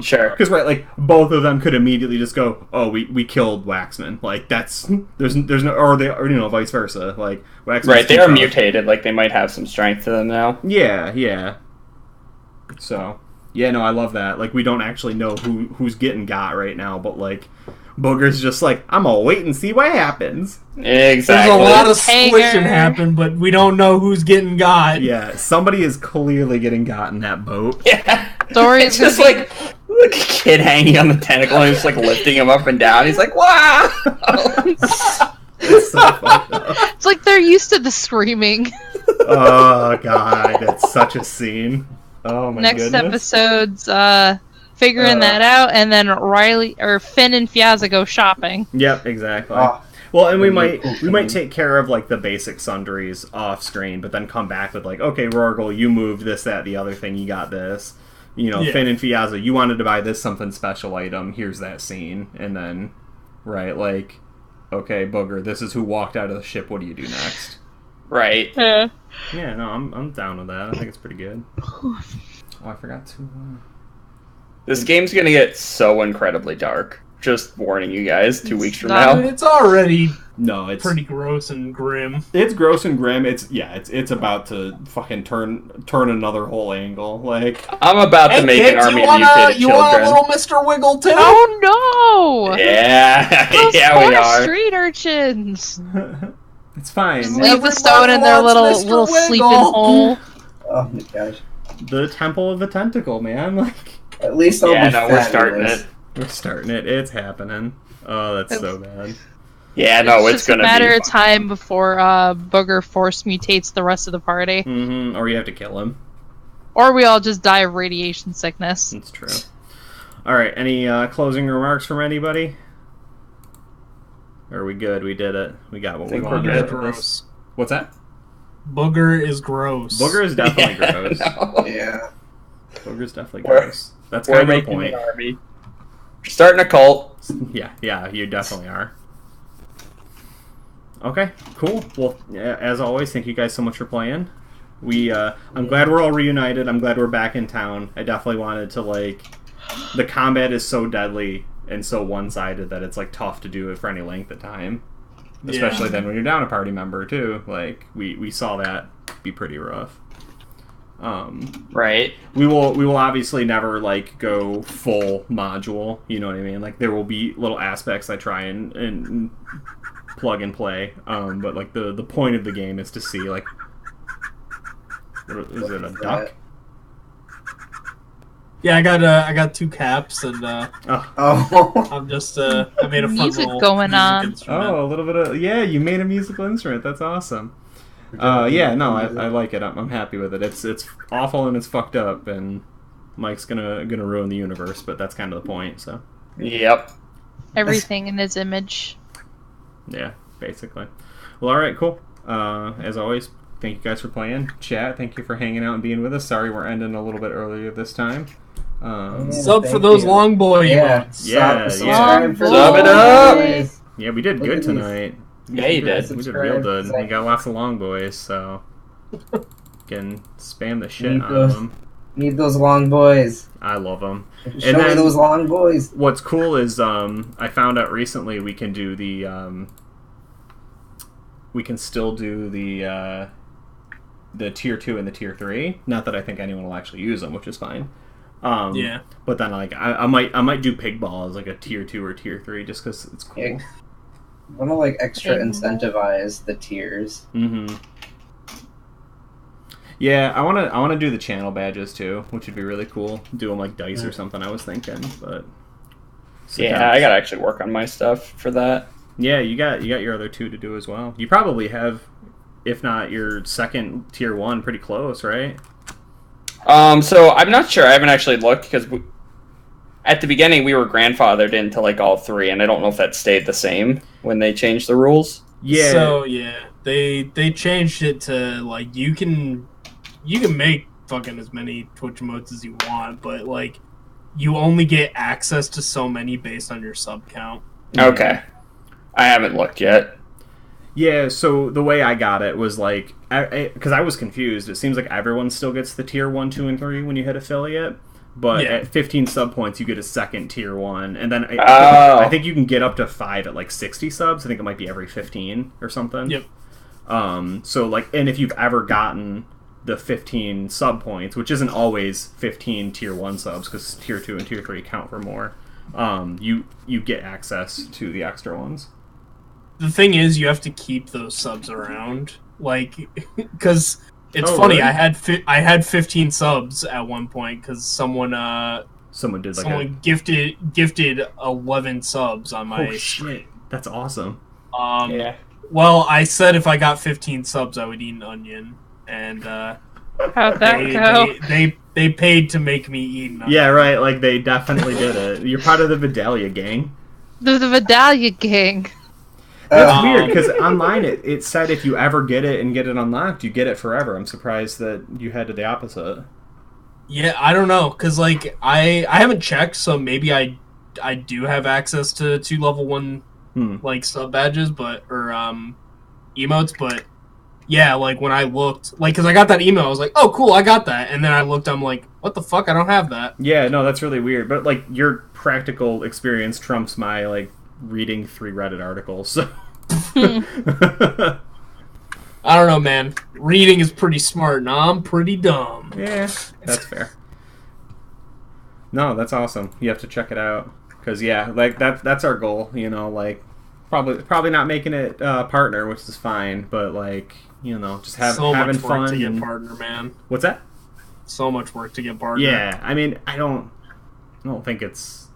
Sure. Because right, like both of them could immediately just go, "Oh, we killed Waxman." Like that's there's no or vice versa. Like Waxman's Right. They too are tough. mutated. Like they might have some strength to them now. Yeah. Yeah. So yeah, no, I love that. Like we don't actually know who's getting got right now, but like Booger's just like, I'm gonna wait and see what happens. Exactly. There's a lot of Hanger. squishing happen, but we don't know who's getting got. Yeah, somebody is clearly getting got in that boat. Yeah. Story It's is just gonna like, like a kid hanging on the tentacle and just like lifting him up and down. He's like, wow! It's so fucked up. It's like they're used to the screaming. Oh god, it's such a scene. Oh my Next goodness. episode's figuring that out, and then Riley or Finn and Fiazza go shopping. Yep, exactly. Oh, Well, and we that'd be might cool. take care of like the basic sundries off screen, but then come back with like, okay, Rorgel, you moved this, that, the other thing, you got this. You know, Yeah. Finn and Fiazza, you wanted to buy this something special item. Here's that scene, and then, right, like, okay, Booger, this is who walked out of the ship. What do you do next? Right. Yeah. Yeah, no, I'm down with that. I think it's pretty good. Oh, I forgot to. This game's gonna get so incredibly dark. Just warning you guys, 2 weeks from not- now. It's already No, it's pretty gross and grim. It's gross and grim. It's about to fucking turn another whole angle. Like, I'm about to make an army of mutated you want a children. little Mr. Wiggle too? Oh no! Yeah, Those yeah, poor we are. street urchins. it's fine. Just leave the Everybody stone in their wants little Mr. sleeping Wiggle. hole. Oh my gosh. The Temple of the Tentacle, man. Like, At least I'll Yeah, be no, we're fat starting in this. it. we're starting it. It's happening. Oh, that's so bad. Yeah, no, it's just gonna a matter be. of time before Booger force mutates the rest of the party, Mm-hmm. Or you have to kill him. or we all just die of radiation sickness. It's true. All right. Any closing remarks from anybody? Or are we good? We did it. We got what we Think we're wanted. Booger is good. gross. What's that? Booger is gross. Booger is definitely Yeah, gross. no. Yeah. Booger's definitely We're- gross. That's We're kind of the making point. an army. We're starting a cult. Yeah, you definitely are. Okay, cool. Well, as always, thank you guys so much for playing. I'm glad we're all reunited. I'm glad we're back in town. I definitely wanted to, like, the combat is so deadly and so one-sided that it's, like, tough to do it for any length of time. Especially then when you're down a party member, too. Like, we saw that be pretty rough. Right. We will obviously never like go full module, you know what I mean? Like there will be little aspects I try and plug and play. But like the point of the game is to see like is it a duck? Yeah, I got 2 caps and Oh. I'm just I made a fun Music little going on. instrument. Oh, a little bit of you made a musical instrument. That's awesome. Yeah, no, I like it. I'm happy with it. It's awful and it's fucked up, and Mike's gonna ruin the universe, but that's kind of the point. So Yep. Everything in his image. yeah, basically. Well, all right, cool. As always, thank you guys for playing. Chat, thank you for hanging out and being with us. Sorry we're ending a little bit earlier this time. Sub for Thank those you. long boy Yeah. emotes. Yeah, Subscribe for Sub it the up. boys. Yeah, we did Look good at these. tonight. Yeah, you did. We did real good. We got lots of long boys, so can spam the shit Need out of those. them. Need those long boys. I love them. Show me then- those long boys. What's cool is I found out recently we can do the we can still do the tier 2 and the tier 3. Not that I think anyone will actually use them, which is fine. Yeah. But then like I might do pig ball as like a tier 2 or tier 3 just because it's cool. Yeah. I want to like extra Big incentivize the tiers. Mm-hmm. Yeah, I wanna do the channel badges too, which would be really cool. Do them like dice or something. I was thinking, but Yeah, I gotta actually work on my stuff for that. Yeah, you got your other 2 to do as well. You probably have, if not your second tier 1, pretty close, right? So I'm not sure. I haven't actually looked because at the beginning we were grandfathered into like all 3, and I don't know if that stayed the same when they changed the rules. Yeah. So yeah, they changed it to like you can make fucking as many Twitch emotes as you want, but like you only get access to so many based on your sub count. Okay, I haven't looked yet. Yeah, so the way I got it was like, because I was confused. It seems like everyone still gets the tier 1, 2, and 3 when you hit affiliate, but Yeah. at 15 sub points you get a second tier 1, and then Oh. I think you can get up to 5 at like 60 subs. I think it might be every 15 or something. Yep. So like, and if you've ever gotten the 15 sub points, which isn't always 15 tier 1 subs because tier 2 and tier 3 count for more, you get access to the extra ones. The thing is, you have to keep those subs around, like, because it's Oh, funny. really? I had 15 subs at one point because someone Someone did like Someone gifted 11 subs on my oh shit, that's awesome. Yeah. Well, I said if I got 15 subs, I would eat an onion, and How'd that go? they paid to make me eat an onion. Yeah, right. Like they definitely did it. You're part of the Vidalia gang. The Vidalia gang. That's weird because online it said if you ever get it and get it unlocked, you get it forever. I'm surprised that you had to the opposite. Yeah, I don't know, because like I haven't checked, so maybe I do have access to 2 level 1 like sub badges, but or emotes, but yeah, like when I looked, like because I got that email, I was like, oh cool, I got that, and then I looked, I'm like, what the fuck, I don't have that. Yeah, no, that's really weird. But like your practical experience trumps my like reading 3 Reddit articles. So. I don't know, man. Reading is pretty smart, and I'm pretty dumb. Yeah, that's fair. No, that's awesome. You have to check it out because yeah, like that's our goal. You know, like probably not making it partner, which is fine, but like just so having much work fun. to get partner, man. What's that? So much work to get partner. Yeah, I mean, I don't think it's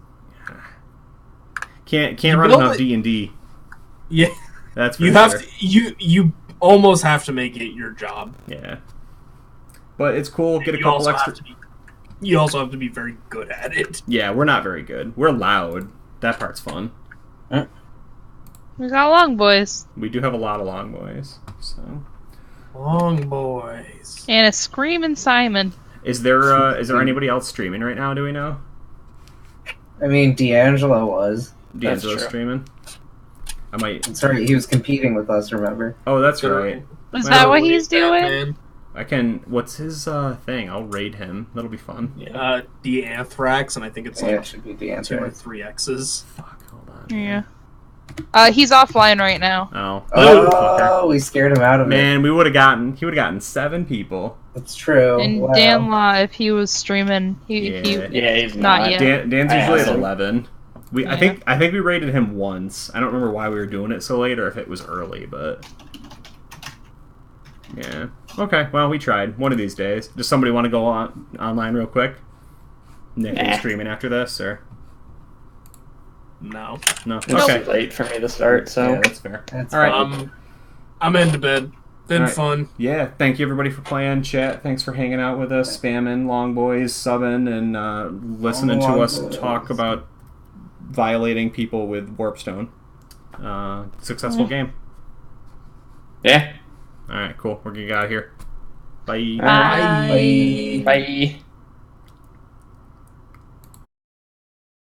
can't run enough D&D. Yeah, that's you have to. You almost have to make it your job. Yeah, but it's cool. Get a You couple also extra. You also have to be very good at it. Yeah, we're not very good. We're loud. That part's fun. We got long boys. We do have a lot of long boys. So Long boys. And a screaming Simon. is there anybody else streaming right now? Do we know? I mean, D'Angelo was. D'Angelo's true. streaming. I might. That's right. He was competing with us. Remember? Oh, that's right. Is Well, that what he's doing? Man. I can. What's his thing? I'll raid him. That'll be fun. The Anthrax, and I think it's Yeah, like it should be 2 or D'Angelo. 3 X's. Fuck. Hold on. Yeah. He's offline right now. Oh. Oh, we scared him out of it. Man, he would have gotten 7 people. That's true. And Wow. Dan Law, if he was streaming, Yeah. Yeah, he's Not not. yet. Dan's I usually asked at him. 11. I think we rated him once. I don't remember why we were doing it so late or if it was early, but yeah. Okay, well we tried. One of these days. Does somebody want to go online real quick? Nick, are you Nah. streaming after this or No. no? It's Okay, too late for me to start, so yeah, that's fair. That's All right. I'm into bed. Been All right. fun. Yeah, thank you everybody for playing. Chat, thanks for hanging out with us, spamming Long Boys, subbing, and listening to Long us Boys. talk about violating people with Warpstone. Successful game. yeah. All right, cool. We're gonna get out of here. Bye. Bye. Bye. Bye.